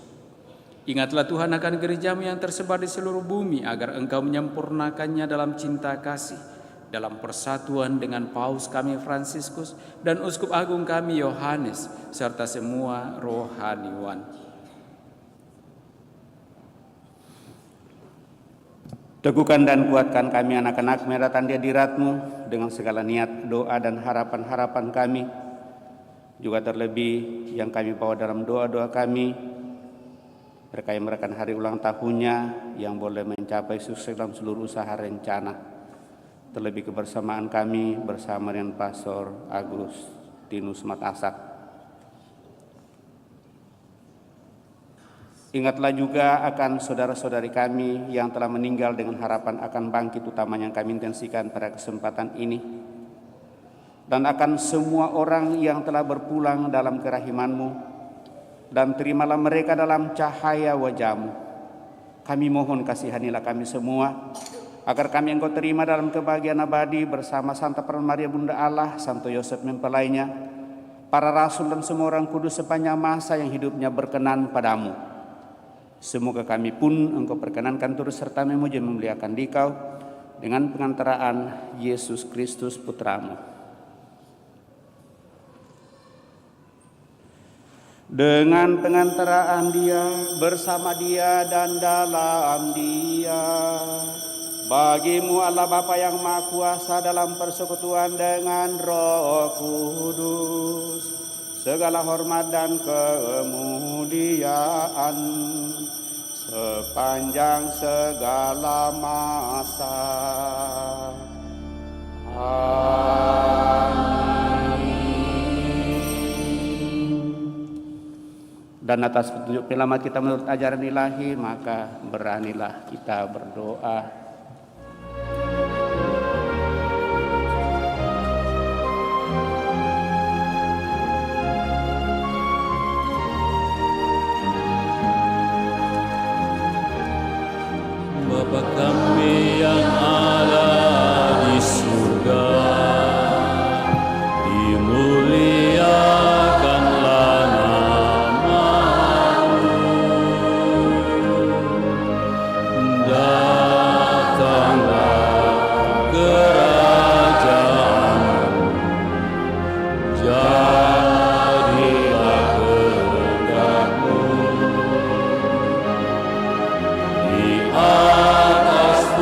Ingatlah Tuhan akan gerejamu yang tersebar di seluruh bumi agar Engkau menyempurnakannya dalam cinta kasih, dalam persatuan dengan Paus kami Fransiskus dan Uskup Agung kami Yohanes, serta semua rohaniwan. Teguhkan dan kuatkan kami anak-anak merah tanda hadirat-Mu dengan segala niat, doa dan harapan-harapan kami. Juga terlebih yang kami bawa dalam doa-doa kami terkait merayakan hari ulang tahunnya yang boleh mencapai sukses dalam seluruh usaha rencana. Terlebih kebersamaan kami bersama dengan Pastor Agustinus Matasak. Ingatlah juga akan saudara-saudari kami yang telah meninggal dengan harapan akan bangkit, utamanya yang kami intensikan pada kesempatan ini. Dan akan semua orang yang telah berpulang dalam kerahiman-Mu, dan terimalah mereka dalam cahaya wajah-Mu. Kami mohon kasihanilah kami semua, agar kami Engkau terima dalam kebahagiaan abadi bersama Santa Peran Maria Bunda Allah, Santo Yosef mempelainya, para rasul dan semua orang kudus sepanjang masa yang hidupnya berkenan padamu. Semoga kami pun Engkau perkenankan turut serta memuji memuliakan Dikau dengan pengantaraan Yesus Kristus Putramu. Dengan pengantaraan Dia, bersama Dia dan dalam Dia, bagi-Mu Allah Bapa yang Maha Kuasa dalam persekutuan dengan Roh Kudus, segala hormat dan kemuliaan sepanjang segala masa. Amin. Dan atas petunjuk penyelamat kita menurut ajaran ilahi, maka beranilah kita berdoa. Bapa kami yang ada di surga, dimuliakanlah nama-Mu, datanglah kerajaan-Mu, jadilah kehendak-Mu di atas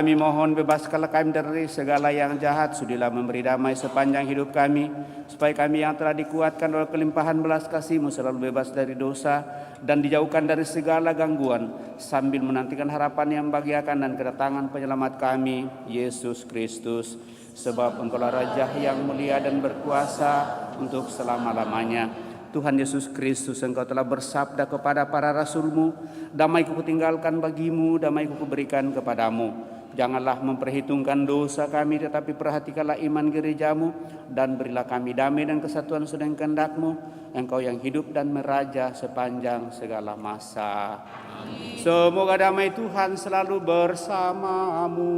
kami mohon bebaskanlah kami dari segala yang jahat, sudilah memberi damai sepanjang hidup kami, supaya kami yang telah dikuatkan oleh kelimpahan belas kasih-Mu selalu bebas dari dosa dan dijauhkan dari segala gangguan, sambil menantikan harapan yang membahagiakan dan kedatangan penyelamat kami, Yesus Kristus. Sebab Engkaulah Raja yang mulia dan berkuasa untuk selama-lamanya. Tuhan Yesus Kristus, Engkau telah bersabda kepada para rasul-Mu, damai-Ku kutinggalkan bagimu, damai-Ku kuberikan kepadamu. Janganlah memperhitungkan dosa kami, tetapi perhatikanlah iman gereja-Mu, dan berilah kami damai dan kesatuan sedang kehendak-Mu, Engkau yang hidup dan meraja sepanjang segala masa. Amin. Semoga damai Tuhan selalu bersamamu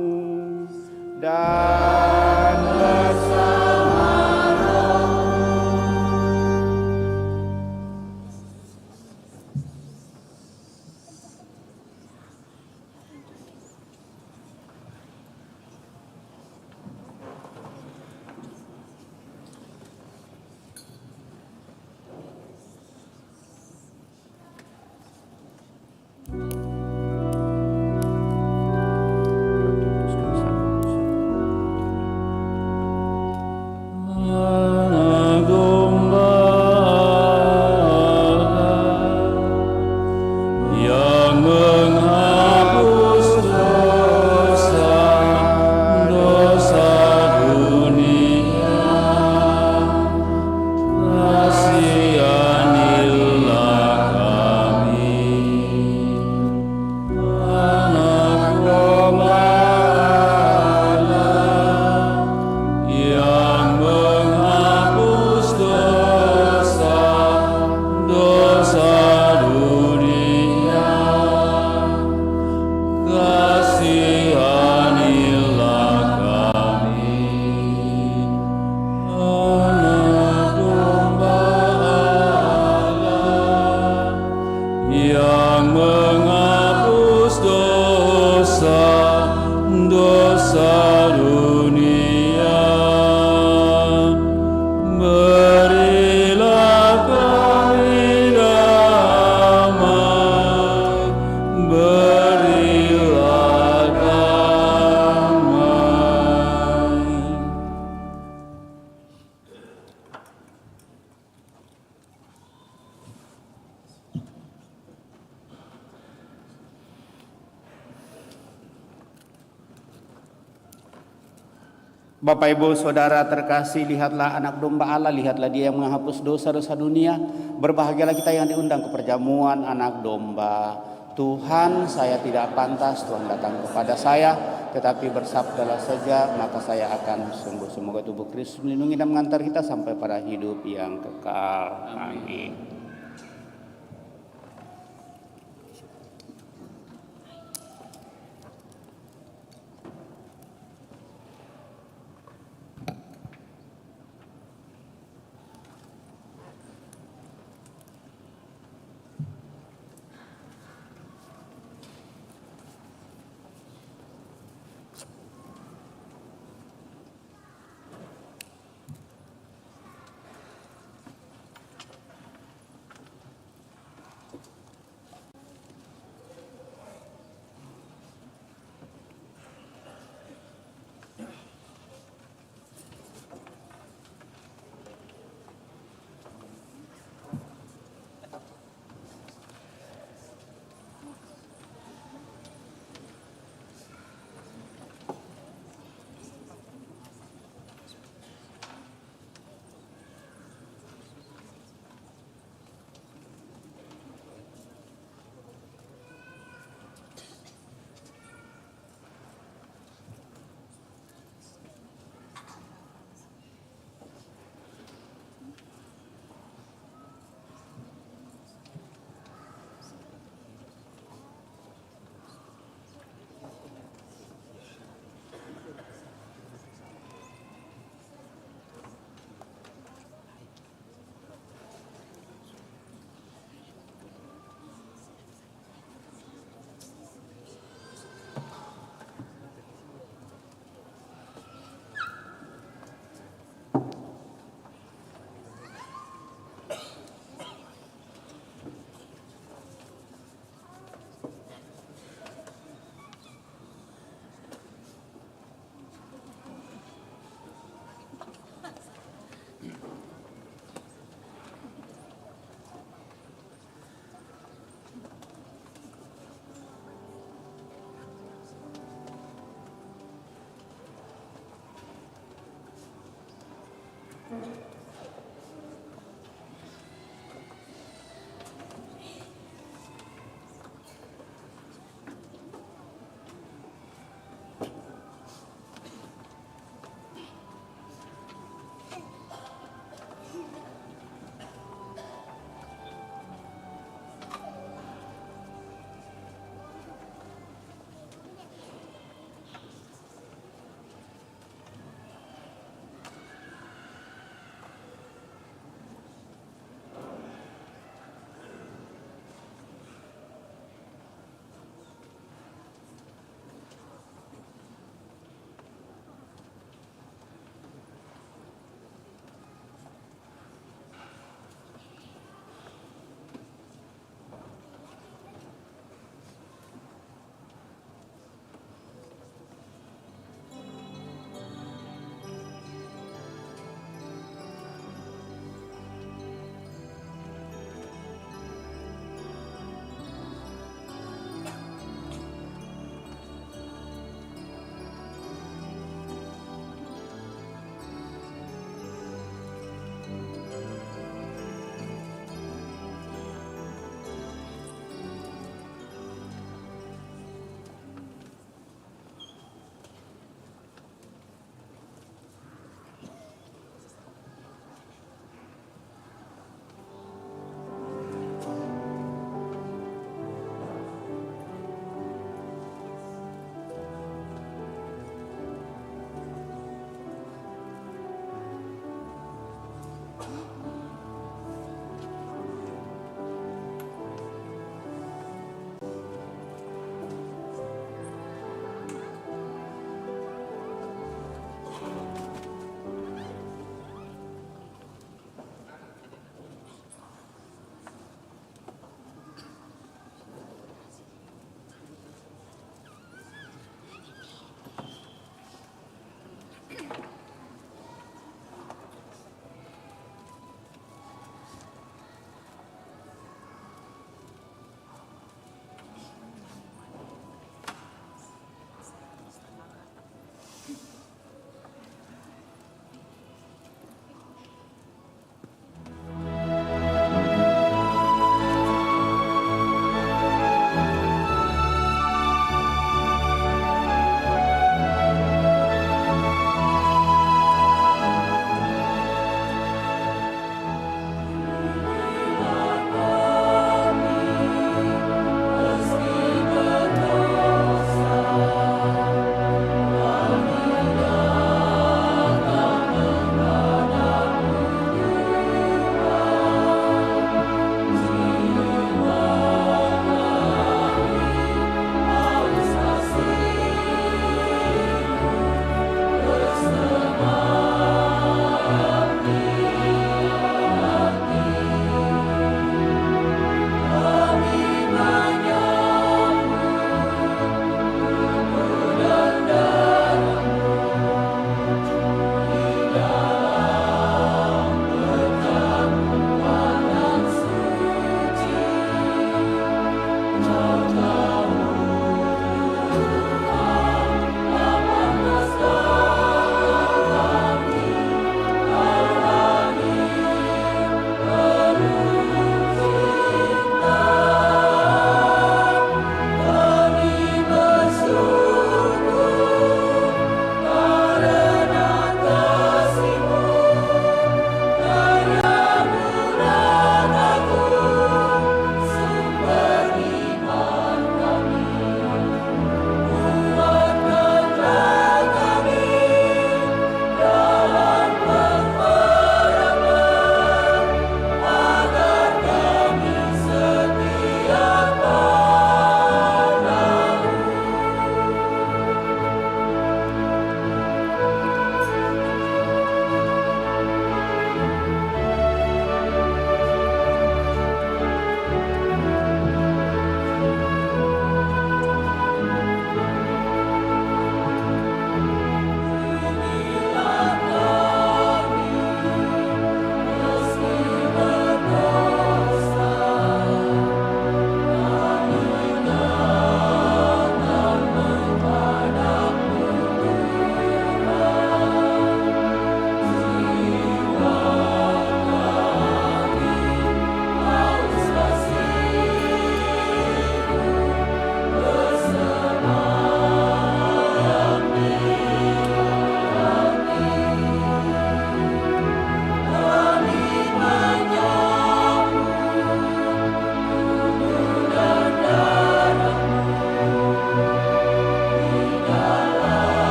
dan bersama Bapak, Ibu, Saudara terkasih, lihatlah anak domba Allah, lihatlah Dia yang menghapus dosa-dosa dunia. Berbahagialah kita yang diundang ke perjamuan anak domba. Tuhan, saya tidak pantas Tuhan datang kepada saya, tetapi bersabdalah saja, maka saya akan sembuh. Semoga tubuh Kristus melindungi dan mengantar kita sampai pada hidup yang kekal. Amin.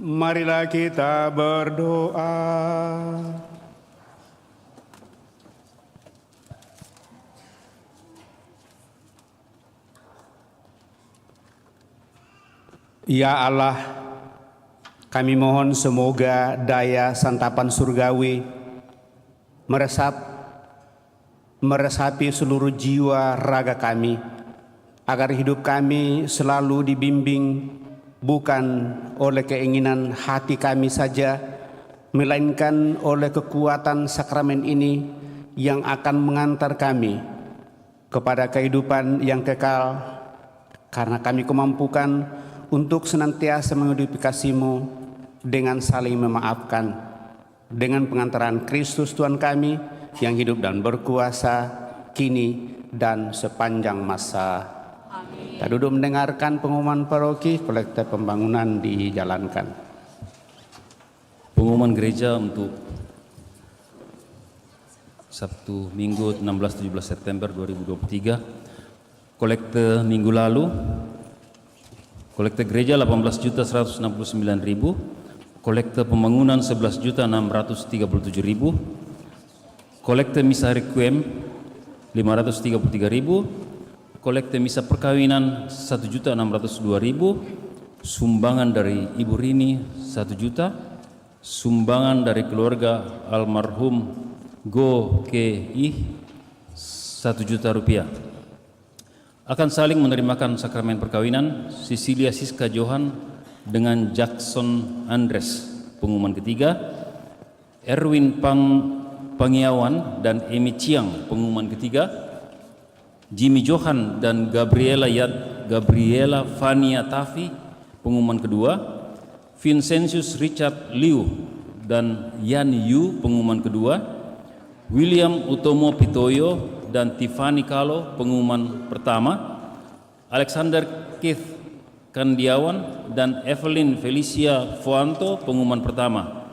Marilah kita berdoa. Ya Allah, kami mohon semoga daya santapan surgawi meresapi seluruh jiwa raga kami, agar hidup kami selalu dibimbing bukan oleh keinginan hati kami saja, melainkan oleh kekuatan sakramen ini yang akan mengantar kami kepada kehidupan yang kekal, karena kami kemampukan untuk senantiasa menghidupi kasih-Mu dengan saling memaafkan, dengan pengantaran Kristus Tuhan kami yang hidup dan berkuasa kini dan sepanjang masa. Amin. Kita duduk mendengarkan pengumuman paroki, kolekte pembangunan dijalankan. Pengumuman gereja untuk Sabtu Minggu 16-17 September 2023. Kolekte minggu lalu, kolekte gereja 18.169.000, kolekte pembangunan 11.637.000, kolekte misa requiem 533.000, kolekte misa perkawinan 1.602.000, sumbangan dari Ibu Rini 1 juta, sumbangan dari keluarga almarhum Go Ki 1 juta rupiah. Akan saling menerimakan sakramen perkawinan Cecilia Siska Johan dengan Jackson Andres. Pengumuman ketiga, Erwin Pangiawan dan Emi Chiang. Pengumuman ketiga, Jimmy Johan dan Gabriela Fania Tafi. Pengumuman kedua, Vincentius Richard Liu dan Yan Yu. Pengumuman kedua, William Utomo Pitoyo dan Tiffany Kalo. Pengumuman pertama, Alexander Keith Kandiawan dan Evelyn Felicia Fuanto. Pengumuman pertama,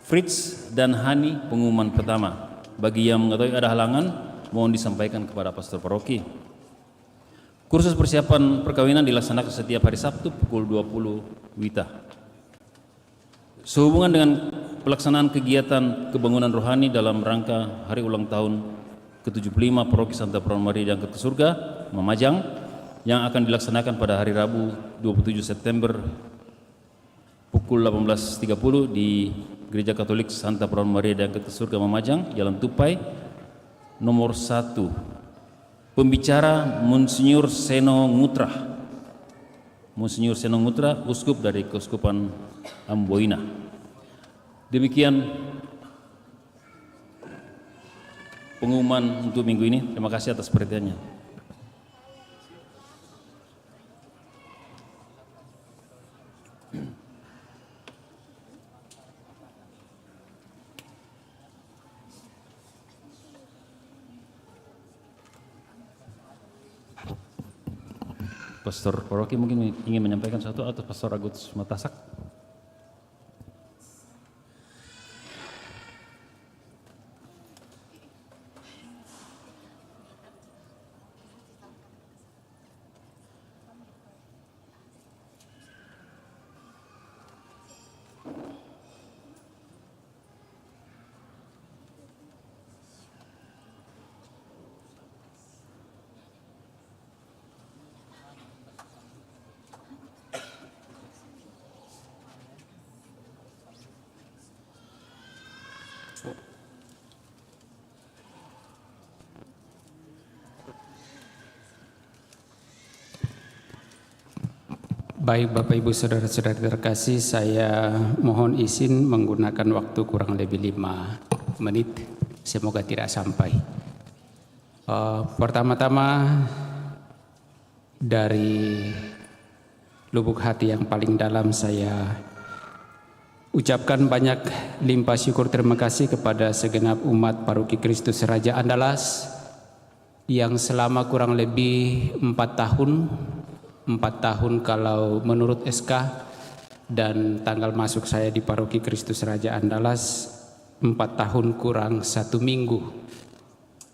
Fritz dan Hani. Pengumuman pertama. Bagi yang mengetahui ada halangan, mohon disampaikan kepada pastor paroki. Kursus persiapan perkawinan dilaksanakan setiap hari Sabtu pukul 20 WITA. Sehubungan dengan pelaksanaan kegiatan kebangunan rohani dalam rangka hari ulang tahun ke-75 Paroki Santa Perawan Maria Diangkat ke Surga Mamajang yang akan dilaksanakan pada hari Rabu 27 September pukul 18.30 di Gereja Katolik Santa Perawan Maria Diangkat ke Surga Mamajang, Jalan Tupai, nomor 1. Pembicara Monsinyur Seno Ngutra. Monsinyur Seno Ngutra, uskup dari Keuskupan Amboina. Demikian pengumuman untuk minggu ini. Terima kasih atas perhatiannya. Pastor paroki mungkin ingin menyampaikan sesuatu atau Pastor Agus Matasak? Baik Bapak Ibu Saudara-saudari terkasih, saya mohon izin menggunakan waktu kurang lebih 5 menit, semoga tidak sampai. Pertama-tama dari lubuk hati yang paling dalam saya ucapkan banyak limpah syukur terima kasih kepada segenap umat Paroki Kristus Raja Andalas yang selama kurang lebih 4 tahun kalau menurut SK dan tanggal masuk saya di Paroki Kristus Raja Andalas 4 tahun kurang 1 minggu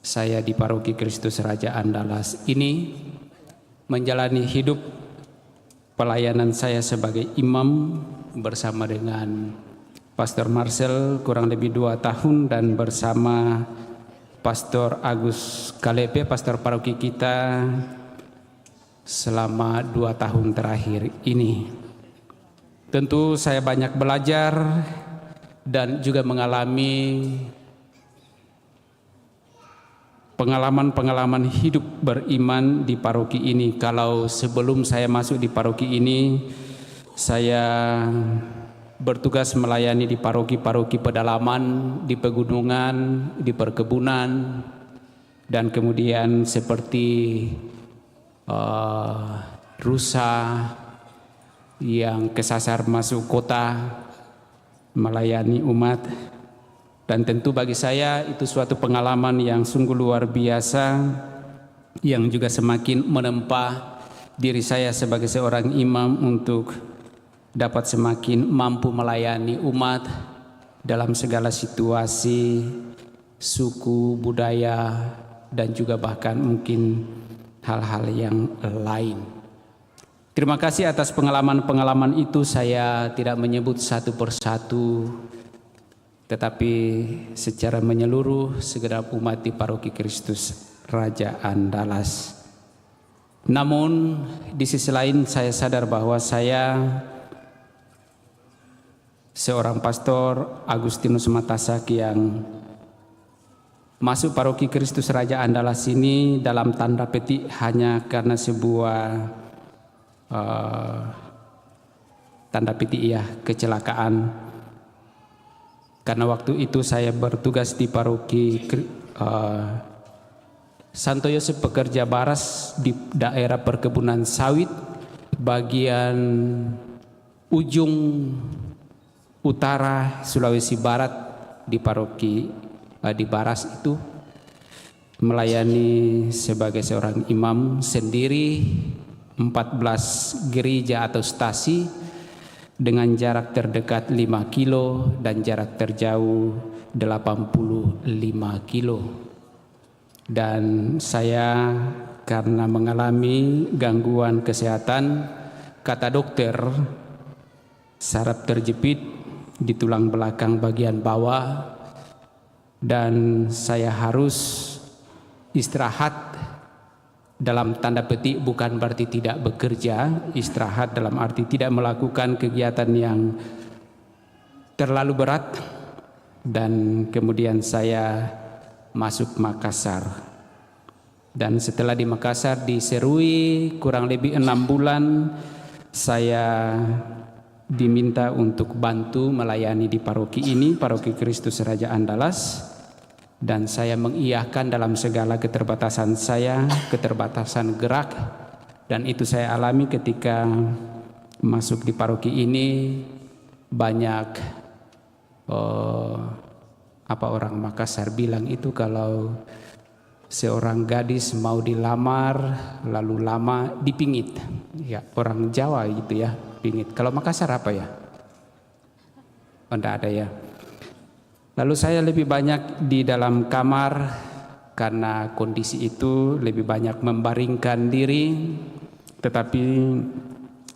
saya di Paroki Kristus Raja Andalas ini menjalani hidup pelayanan saya sebagai imam bersama dengan Pastor Marcel kurang lebih 2 tahun dan bersama Pastor Agus Kalepe, pastor paroki kita selama 2 tahun terakhir ini. Tentu saya banyak belajar dan juga mengalami pengalaman-pengalaman hidup beriman di paroki ini. Kalau sebelum saya masuk di paroki ini, saya bertugas melayani di paroki-paroki pedalaman, di pegunungan, di perkebunan, dan kemudian seperti rusa yang kesasar masuk kota melayani umat. Dan tentu bagi saya itu suatu pengalaman yang sungguh luar biasa, yang juga semakin menempa diri saya sebagai seorang imam untuk dapat semakin mampu melayani umat dalam segala situasi, suku, budaya, dan juga bahkan mungkin hal-hal yang lain. Terima kasih atas pengalaman-pengalaman itu. Saya tidak menyebut satu persatu, tetapi secara menyeluruh segenap umat di Paroki Kristus Raja Andalas. Namun di sisi lain saya sadar bahwa saya seorang pastor Agustinus Matasak yang masuk Paroki Kristus Raja Andalas ini dalam tanda petik hanya karena sebuah tanda petik kecelakaan. Karena waktu itu saya bertugas di Paroki Santo Yosef Pekerja Baras di daerah perkebunan sawit bagian ujung utara Sulawesi Barat di paroki di Baras itu, melayani sebagai seorang imam sendiri 14 gereja atau stasi dengan jarak terdekat 5 kilo dan jarak terjauh 85 kilo. Dan saya karena mengalami gangguan kesehatan, kata dokter, saraf terjepit di tulang belakang bagian bawah, dan saya harus istirahat. Dalam tanda petik bukan berarti tidak bekerja, istirahat dalam arti tidak melakukan kegiatan yang terlalu berat. Dan kemudian saya masuk Makassar, dan setelah di Makassar diserui kurang lebih 6 bulan saya diminta untuk bantu melayani di paroki ini, Paroki Kristus Raja Andalas, dan saya mengiyakan dalam segala keterbatasan saya, keterbatasan gerak, dan itu saya alami ketika masuk di paroki ini. Banyak apa orang Makassar bilang itu, kalau seorang gadis mau dilamar lalu lama dipingit, ya orang Jawa gitu ya, pingit. Kalau Makassar apa ya? Oh, enggak ada ya. Lalu saya lebih banyak di dalam kamar karena kondisi itu, lebih banyak membaringkan diri. Tetapi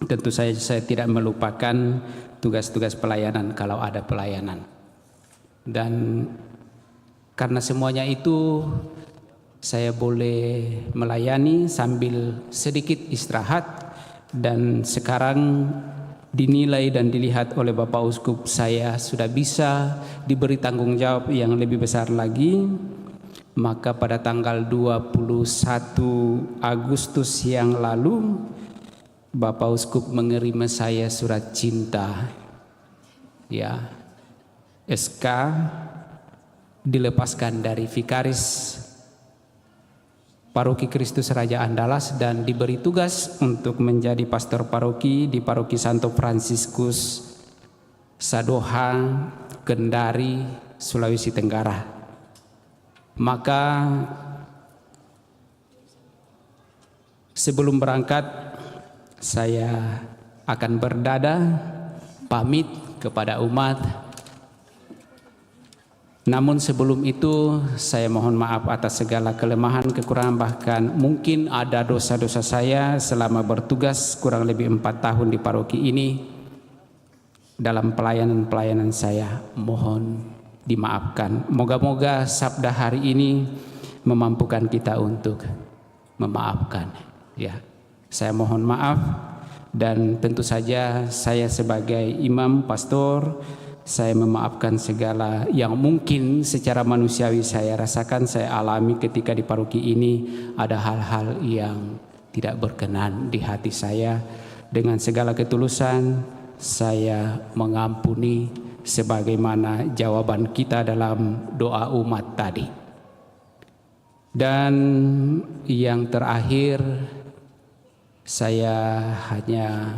tentu saya tidak melupakan tugas-tugas pelayanan kalau ada pelayanan. Dan karena semuanya itu saya boleh melayani sambil sedikit istirahat, dan sekarang dinilai dan dilihat oleh Bapak Uskup saya sudah bisa diberi tanggung jawab yang lebih besar lagi. Maka pada tanggal 21 Agustus yang lalu Bapak Uskup mengirim saya surat cinta, ya, SK dilepaskan dari vikaris Paroki Kristus Raja Andalas dan diberi tugas untuk menjadi pastor paroki di Paroki Santo Fransiskus Sadoha, Kendari, Sulawesi Tenggara. Maka sebelum berangkat saya akan berdada pamit kepada umat. Namun sebelum itu saya mohon maaf atas segala kelemahan, kekurangan, bahkan mungkin ada dosa-dosa saya selama bertugas kurang lebih 4 tahun di paroki ini. dalam pelayanan-pelayanan saya, mohon dimaafkan. Moga-moga sabda hari ini memampukan kita untuk memaafkan. Ya, saya mohon maaf, dan tentu saja saya sebagai imam pastor, saya memaafkan segala yang mungkin secara manusiawi saya rasakan, saya alami ketika di paroki ini ada hal-hal yang tidak berkenan di hati saya. Dengan segala ketulusan saya mengampuni sebagaimana jawaban kita dalam doa umat tadi. Dan yang terakhir, saya hanya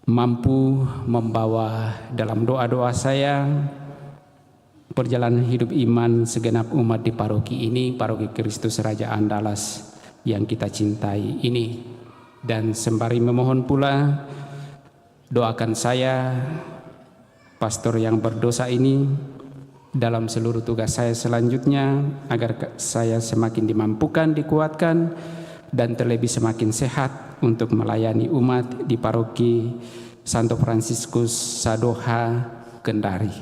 mampu membawa dalam doa-doa saya perjalanan hidup iman segenap umat di paroki ini, Paroki Kristus Raja Andalas yang kita cintai ini. Dan sembari memohon pula, doakan saya, pastor yang berdosa ini, dalam seluruh tugas saya selanjutnya, agar saya semakin dimampukan, dikuatkan, dan terlebih semakin sehat untuk melayani umat di Paroki Santo Fransiskus Sadoha, Kendari.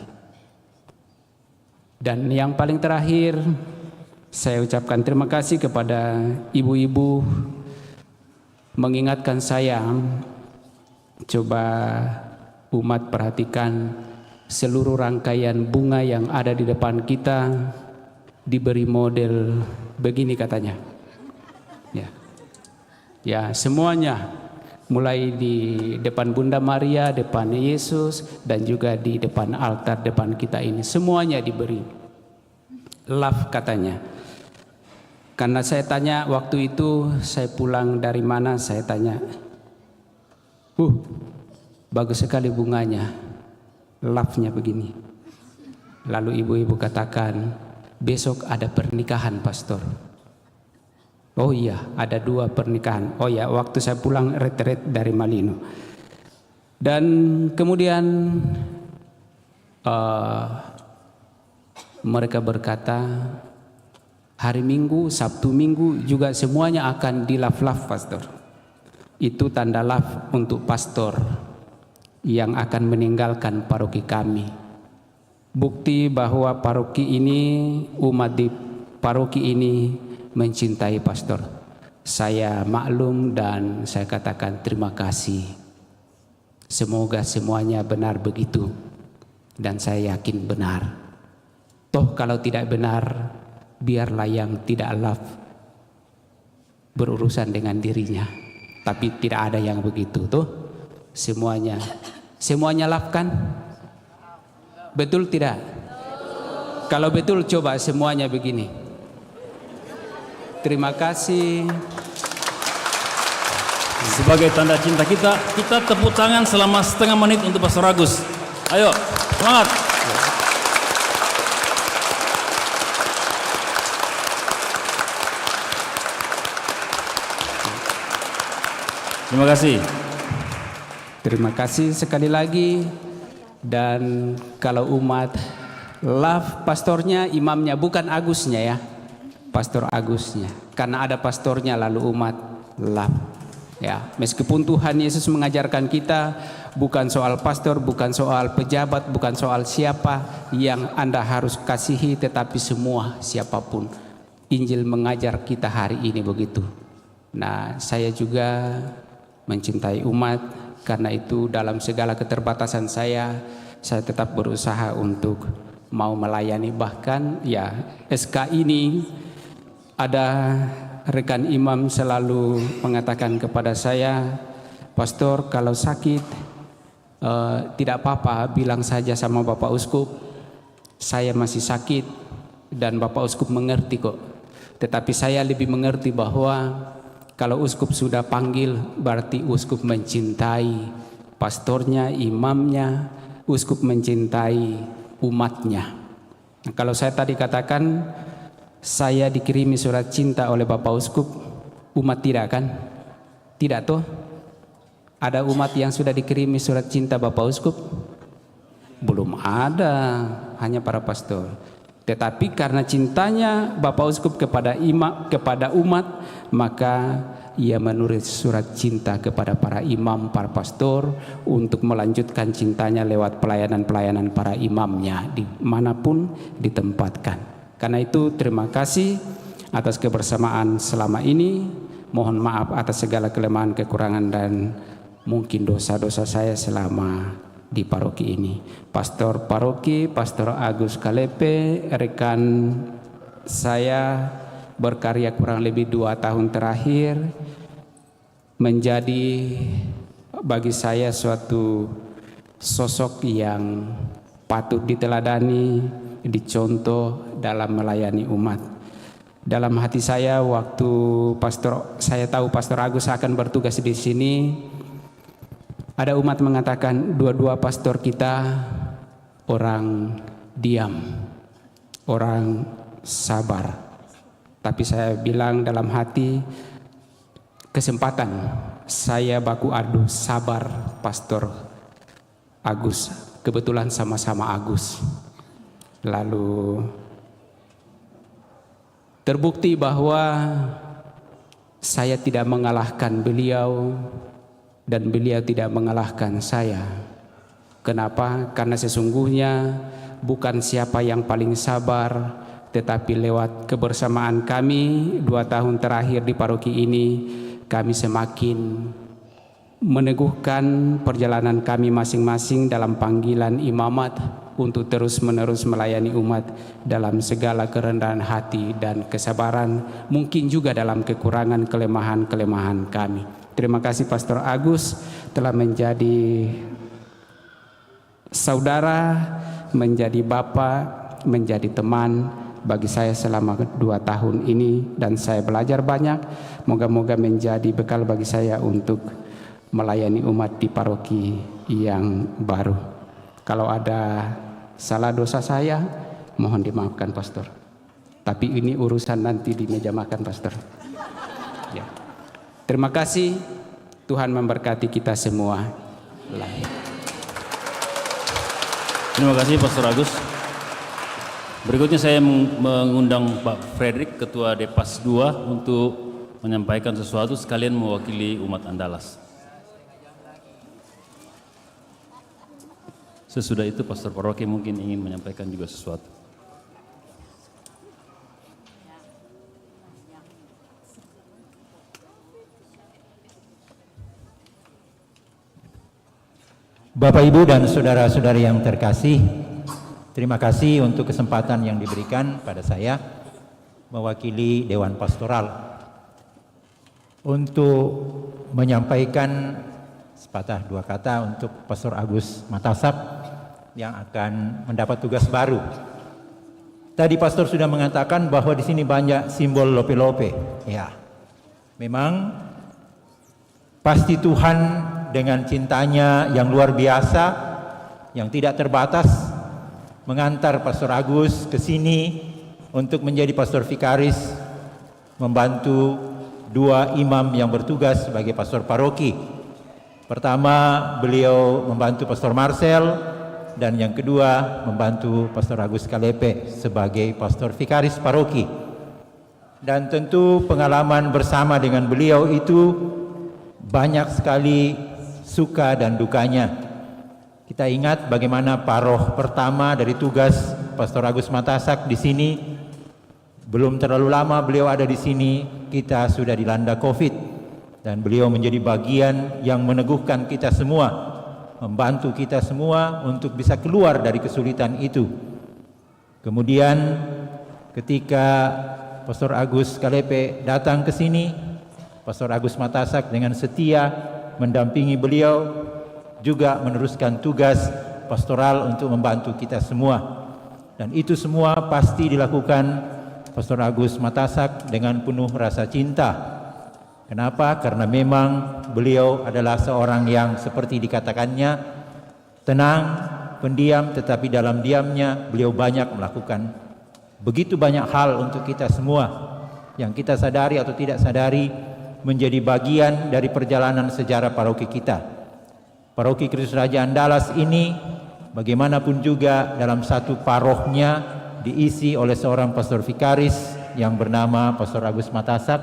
Dan yang paling terakhir, saya ucapkan terima kasih kepada ibu-ibu mengingatkan saya, coba umat perhatikan seluruh rangkaian bunga yang ada di depan kita diberi model begini katanya. Ya, semuanya, mulai di depan Bunda Maria, depan Yesus, dan juga di depan altar depan kita ini, semuanya diberi love katanya. Karena saya tanya waktu itu, saya pulang dari mana, saya tanya, bagus sekali bunganya, love-nya begini. Lalu ibu-ibu katakan, besok ada pernikahan pastor. Oh iya, ada 2 pernikahan. Oh ya, waktu saya pulang retret dari Malino. Dan kemudian mereka berkata, hari Minggu, Sabtu Minggu juga semuanya akan di love-love pastor. Itu tanda love untuk pastor yang akan meninggalkan paroki kami. Bukti bahwa paroki ini, umat di paroki ini mencintai pastor. Saya maklum dan saya katakan terima kasih. Semoga semuanya benar begitu, dan saya yakin benar. Toh kalau tidak benar, biarlah yang tidak love berurusan dengan dirinya. Tapi tidak ada yang begitu tuh. Semuanya love kan? Betul tidak? Kalau betul coba semuanya begini. Terima kasih. Sebagai tanda cinta kita tepuk tangan selama setengah menit untuk Pastor Agus. Ayo, semangat. Terima kasih. Terima kasih sekali lagi. Dan kalau umat love pastornya, imamnya, bukan Agusnya ya, Pastor Agusnya. Karena ada pastornya lalu umat love. Ya, meskipun Tuhan Yesus mengajarkan kita bukan soal pastor, bukan soal pejabat, bukan soal siapa yang Anda harus kasihi, tetapi semua siapapun. Injil mengajar kita hari ini begitu. Nah, saya juga mencintai umat, karena itu dalam segala keterbatasan saya tetap berusaha untuk mau melayani. Bahkan ya SK ini ada rekan imam selalu mengatakan kepada saya, Pastor kalau sakit tidak apa-apa, bilang saja sama Bapak Uskup, saya masih sakit dan Bapak Uskup mengerti kok. Tetapi saya lebih mengerti bahwa kalau uskup sudah panggil, berarti uskup mencintai pastornya, imamnya, uskup mencintai umatnya. Nah, kalau saya tadi katakan saya dikirimi surat cinta oleh Bapak Uskup, umat tidak kan? Tidak toh? Ada umat yang sudah dikirimi surat cinta Bapak Uskup? Belum ada, hanya para pastor. Tetapi karena cintanya Bapak Uskup kepada umat, maka ia menulis surat cinta kepada para imam, para pastor untuk melanjutkan cintanya lewat pelayanan-pelayanan para imamnya dimanapun ditempatkan. Karena itu terima kasih atas kebersamaan selama ini. Mohon maaf atas segala kelemahan, kekurangan dan mungkin dosa-dosa saya selama di paroki ini. Pastor paroki, Pastor Agus Kalepe, rekan saya, berkarya kurang lebih 2 tahun terakhir, menjadi bagi saya suatu sosok yang patut diteladani, dicontoh dalam melayani umat. Dalam hati saya waktu saya tahu Pastor Agus akan bertugas di sini, ada umat mengatakan dua-dua pastor kita orang diam, orang sabar. Tapi saya bilang dalam hati, kesempatan saya baku adu sabar Pastor Agus. Kebetulan sama-sama Agus. Lalu terbukti bahwa saya tidak mengalahkan beliau dan beliau tidak mengalahkan saya. Kenapa? Karena sesungguhnya bukan siapa yang paling sabar, tetapi lewat kebersamaan kami 2 tahun terakhir di paroki ini, kami semakin meneguhkan perjalanan kami masing-masing dalam panggilan imamat untuk terus-menerus melayani umat dalam segala kerendahan hati dan kesabaran, mungkin juga dalam kekurangan kelemahan-kelemahan kami. Terima kasih Pastor Agus telah menjadi saudara, menjadi bapak, menjadi teman bagi saya selama 2 tahun ini, dan saya belajar banyak. Moga-moga menjadi bekal bagi saya untuk melayani umat di paroki yang baru. Kalau ada salah dosa saya, mohon dimaafkan Pastor. Tapi ini urusan nanti di meja makan Pastor. Ya. Terima kasih, Tuhan memberkati kita semua. Terima kasih Pastor Agus. Berikutnya saya mengundang Pak Frederick, Ketua Depas 2, untuk menyampaikan sesuatu sekalian mewakili umat Andalas. Sesudah itu Pastor Paroki mungkin ingin menyampaikan juga sesuatu. Bapak, Ibu, dan saudara-saudari yang terkasih, terima kasih untuk kesempatan yang diberikan pada saya mewakili Dewan Pastoral untuk menyampaikan sepatah 2 kata untuk Pastor Agus Matasap yang akan mendapat tugas baru. Tadi Pastor sudah mengatakan bahwa di sini banyak simbol lope-lope. Ya, memang pasti Tuhan dengan cintanya yang luar biasa, yang tidak terbatas, mengantar Pastor Agus ke sini untuk menjadi pastor vikaris, membantu 2 imam yang bertugas sebagai pastor paroki. Pertama, beliau membantu Pastor Marcel, dan yang kedua membantu Pastor Agus Kalepe sebagai pastor vikaris paroki. Dan tentu pengalaman bersama dengan beliau itu banyak sekali suka dan dukanya. Kita ingat bagaimana paroh pertama dari tugas Pastor Agus Matasak di sini. Belum terlalu lama beliau ada di sini, kita sudah dilanda Covid, dan beliau menjadi bagian yang meneguhkan kita semua, membantu kita semua untuk bisa keluar dari kesulitan itu. Kemudian ketika Pastor Agus Kalepe datang ke sini, Pastor Agus Matasak dengan setia mendampingi beliau, juga meneruskan tugas pastoral untuk membantu kita semua. Dan itu semua pasti dilakukan Pastor Agus Matasak dengan penuh rasa cinta. Kenapa? Karena memang beliau adalah seorang yang seperti dikatakannya, tenang, pendiam, tetapi dalam diamnya beliau banyak melakukan begitu banyak hal untuk kita semua yang kita sadari atau tidak sadari menjadi bagian dari perjalanan sejarah paroki kita. Paroki Kristus Raja Andalas ini bagaimanapun juga dalam satu parohnya diisi oleh seorang pastor vikaris yang bernama Pastor Agus Matasak.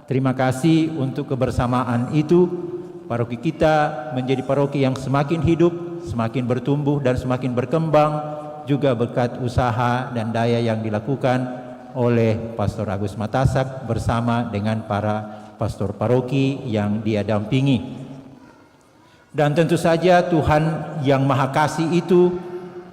Terima kasih untuk kebersamaan itu. Paroki kita menjadi paroki yang semakin hidup, semakin bertumbuh dan semakin berkembang, juga berkat usaha dan daya yang dilakukan oleh Pastor Agus Matasak bersama dengan para pastor paroki yang dia dampingi. Dan tentu saja Tuhan yang Maha Kasih itu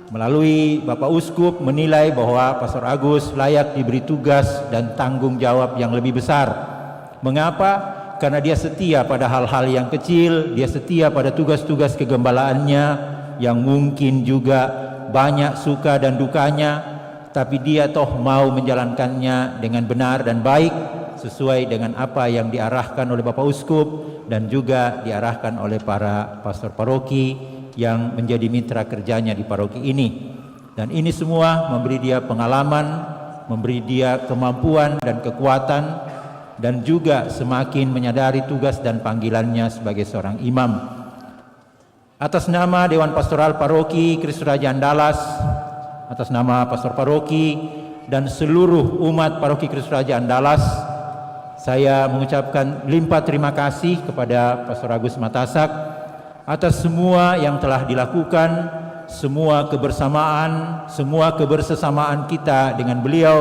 melalui Bapak Uskup menilai bahwa Pastor Agus layak diberi tugas dan tanggung jawab yang lebih besar. Mengapa? Karena dia setia pada hal-hal yang kecil, dia setia pada tugas-tugas kegembalaannya yang mungkin juga banyak suka dan dukanya, tapi dia toh mau menjalankannya dengan benar dan baik sesuai dengan apa yang diarahkan oleh Bapak Uskup dan juga diarahkan oleh para pastor paroki yang menjadi mitra kerjanya di paroki ini. Dan ini semua memberi dia pengalaman, memberi dia kemampuan dan kekuatan, dan juga semakin menyadari tugas dan panggilannya sebagai seorang imam. Atas nama Dewan Pastoral Paroki Kristus Raja Andalas, atas nama pastor paroki dan seluruh umat Paroki Kristus Raja Andalas, saya mengucapkan limpah terima kasih kepada Pastor Agus Matasak atas semua yang telah dilakukan, semua kebersamaan, semua kebersesamaan kita dengan beliau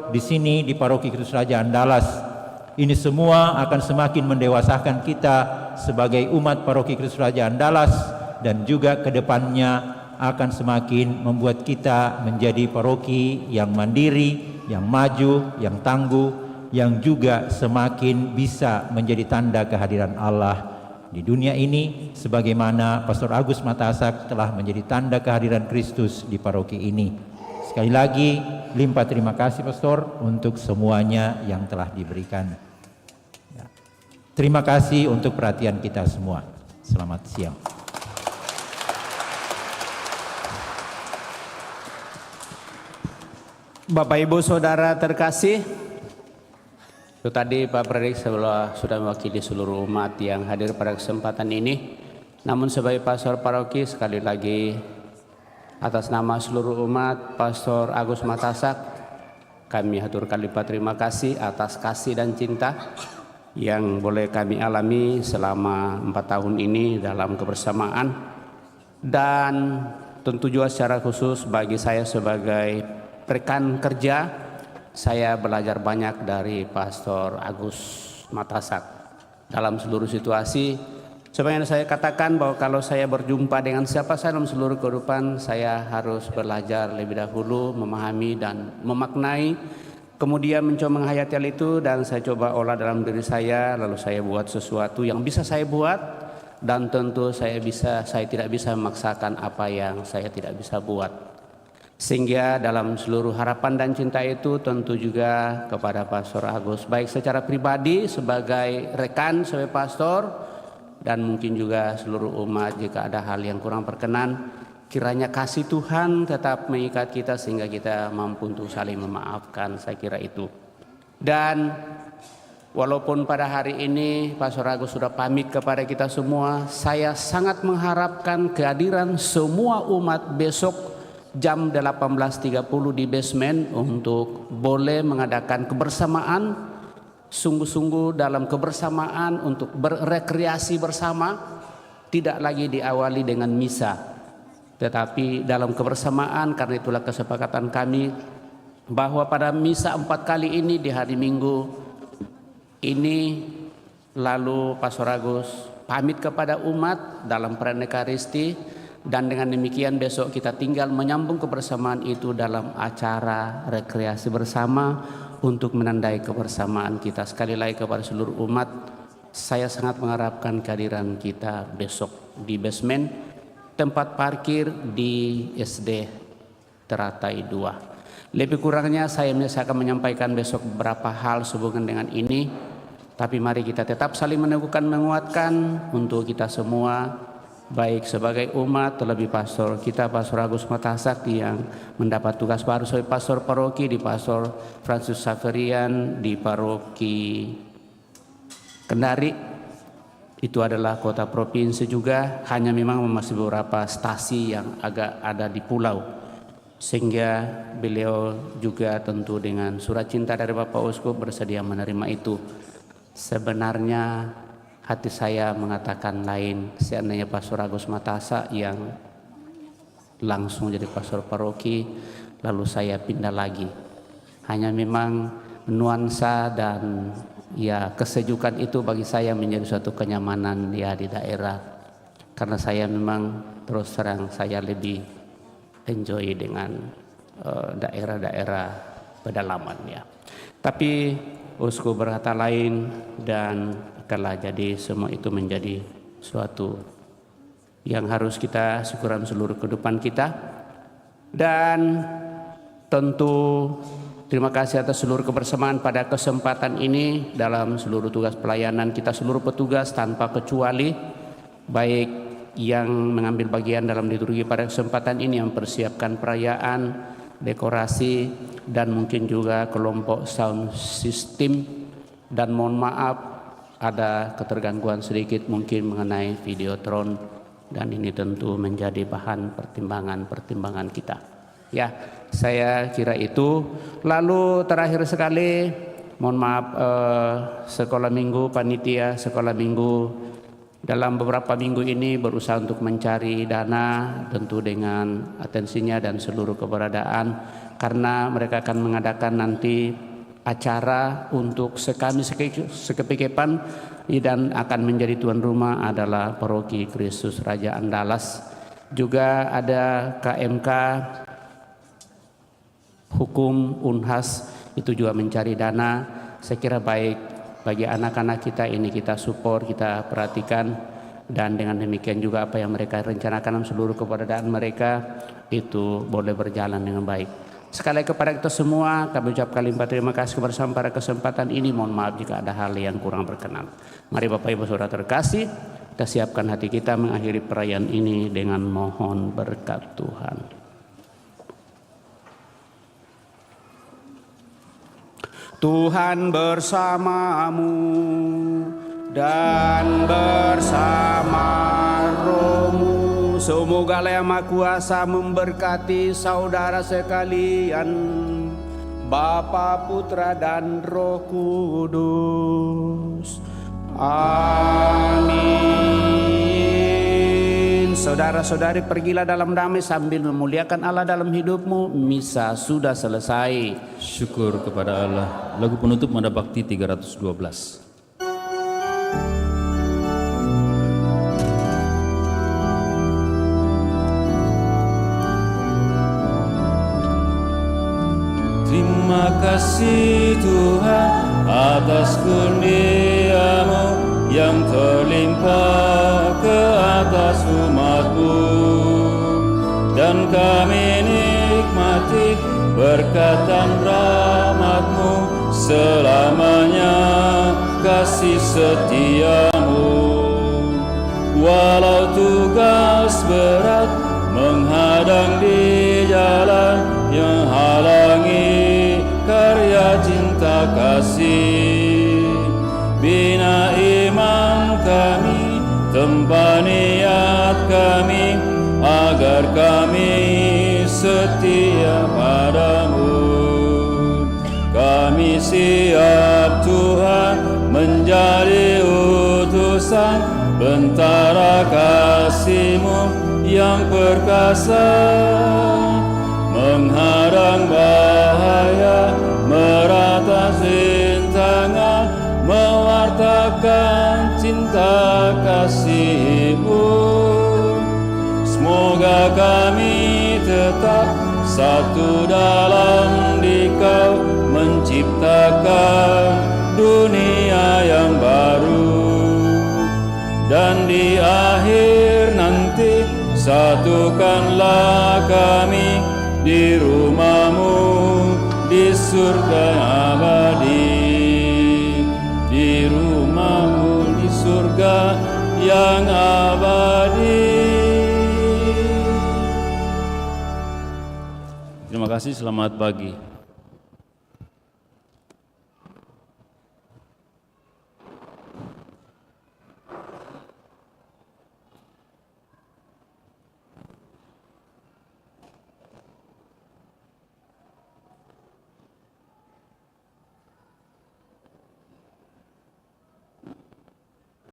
di sini di Paroki Kristus Raja Andalas. Ini semua akan semakin mendewasakan kita sebagai umat Paroki Kristus Raja Andalas, dan juga ke depannya akan semakin membuat kita menjadi paroki yang mandiri, yang maju, yang tangguh, yang juga semakin bisa menjadi tanda kehadiran Allah di dunia ini, sebagaimana Pastor Agus Matasak telah menjadi tanda kehadiran Kristus di paroki ini. Sekali lagi, limpah terima kasih Pastor untuk semuanya yang telah diberikan. Terima kasih untuk perhatian kita semua. Selamat siang. Bapak Ibu Saudara terkasih, itu tadi Pak Predik sudah mewakili seluruh umat yang hadir pada kesempatan ini. Namun sebagai pastor paroki, sekali lagi atas nama seluruh umat Pastor Agus Matasak, kami haturkan limpah terima kasih atas kasih dan cinta yang boleh kami alami selama 4 tahun ini dalam kebersamaan. Dan tentu juga secara khusus bagi saya sebagai rekan kerja, saya belajar banyak dari Pastor Agus Matasak dalam seluruh situasi. Sebenarnya saya katakan bahwa kalau saya berjumpa dengan siapa saya dalam seluruh kehidupan, saya harus belajar lebih dahulu memahami dan memaknai, kemudian mencoba menghayati hal itu, dan saya coba olah dalam diri saya, lalu saya buat sesuatu yang bisa saya buat, dan tentu saya tidak bisa memaksakan apa yang saya tidak bisa buat. Sehingga dalam seluruh harapan dan cinta itu tentu juga kepada Pastor Agus, baik secara pribadi sebagai rekan, sebagai pastor, dan mungkin juga seluruh umat, jika ada hal yang kurang berkenan, kiranya kasih Tuhan tetap mengikat kita sehingga kita mampu untuk saling memaafkan, saya kira itu. Dan walaupun pada hari ini Pastor Agus sudah pamit kepada kita semua, saya sangat mengharapkan kehadiran semua umat besok jam 18.30 di basement untuk boleh mengadakan kebersamaan, sungguh-sungguh dalam kebersamaan untuk berekreasi bersama, tidak lagi diawali dengan misa, tetapi dalam kebersamaan. Karena itulah kesepakatan kami bahwa pada misa 4 kali ini di hari Minggu ini, lalu Pastor Agus pamit kepada umat dalam perayaan Ekaristi, dan dengan demikian besok kita tinggal menyambung kebersamaan itu dalam acara rekreasi bersama untuk menandai kebersamaan kita. Sekali lagi kepada seluruh umat, saya sangat mengharapkan kehadiran kita besok di basement, tempat parkir di SD Teratai 2. Lebih kurangnya saya akan menyampaikan besok beberapa hal sehubungan dengan ini, tapi mari kita tetap saling meneguhkan, menguatkan untuk kita semua, baik sebagai umat, terlebih pastor kita, Pastor Agus Matasak yang mendapat tugas baru sebagai pastor paroki di Pastor Francis Xaverian di paroki Kendari. Itu adalah kota provinsi juga, hanya memang masih beberapa stasi yang agak ada di pulau. sehingga beliau juga tentu dengan surat cinta dari Bapak Uskup bersedia menerima itu. Sebenarnya hati saya mengatakan lain, seandainya Pastor Agus Matasa yang langsung jadi pastor paroki lalu saya pindah lagi. Hanya memang nuansa dan ya kesejukan itu bagi saya menjadi suatu kenyamanan ya di daerah, karena saya memang terus terang saya lebih enjoy dengan daerah-daerah pedalaman ya. Tapi uskup berkata lain, dan telah jadi semua itu menjadi suatu yang harus kita syukuran seluruh kehidupan kita. Dan tentu terima kasih atas seluruh kebersamaan pada kesempatan ini dalam seluruh tugas pelayanan kita, seluruh petugas tanpa kecuali, baik yang mengambil bagian dalam liturgi pada kesempatan ini, yang mempersiapkan perayaan, dekorasi, dan mungkin juga kelompok sound system. Dan mohon maaf ada ketergangguan sedikit mungkin mengenai videotron, dan ini tentu menjadi bahan pertimbangan kita. Ya, saya kira itu. Lalu terakhir sekali, mohon maaf sekolah minggu, panitia sekolah minggu dalam beberapa minggu ini berusaha untuk mencari dana, tentu dengan atensinya dan seluruh keberadaan, karena mereka akan mengadakan nanti acara untuk sekepikipan, dan akan menjadi tuan rumah adalah Paroki Kristus Raja Andalas. Juga ada KMK Hukum Unhas itu juga mencari dana. Saya kira baik bagi anak-anak kita ini kita support, kita perhatikan, dan dengan demikian juga apa yang mereka rencanakan dalam seluruh keberadaan mereka itu boleh berjalan dengan baik. Sekali lagi kepada kita semua kami ucapkan limpah terima kasih bersama pada kesempatan ini. Mohon maaf jika ada hal yang kurang berkenan. Mari Bapak Ibu Saudara terkasih, kita siapkan hati kita mengakhiri perayaan ini dengan mohon berkat Tuhan. Tuhan bersamamu dan bersama rohmu. Semoga Allah Yang Maha Kuasa memberkati saudara sekalian, Bapa, Putra, dan Roh Kudus. Amin. Saudara-saudari, pergilah dalam damai sambil memuliakan Allah dalam hidupmu. Misa sudah selesai. Syukur kepada Allah. Lagu penutup Mada Bakti 312. Terima kasih Tuhan atas kurnia-Mu yang terlimpah ke atas umat-Mu, dan kami nikmati berkat dan rahmat-Mu selamanya, kasih setia-Mu. Walau tugas berat menghadang di jalan yang halangi karya cinta kasih, bina iman kami, tempa niat kami, agar kami setia padamu. Kami siap Tuhan menjadi utusan bentara kasih-Mu yang perkasa, menghadang bahaya, merata rintangan, mewartakan cinta kasih-Mu. Semoga kami tetap satu dalam Dikau, menciptakan dunia yang baru, dan di akhir nanti satukanlah kami di rumah-Mu di surga abadi, di rumah-Mu di surga yang abadi. Terima kasih, selamat pagi.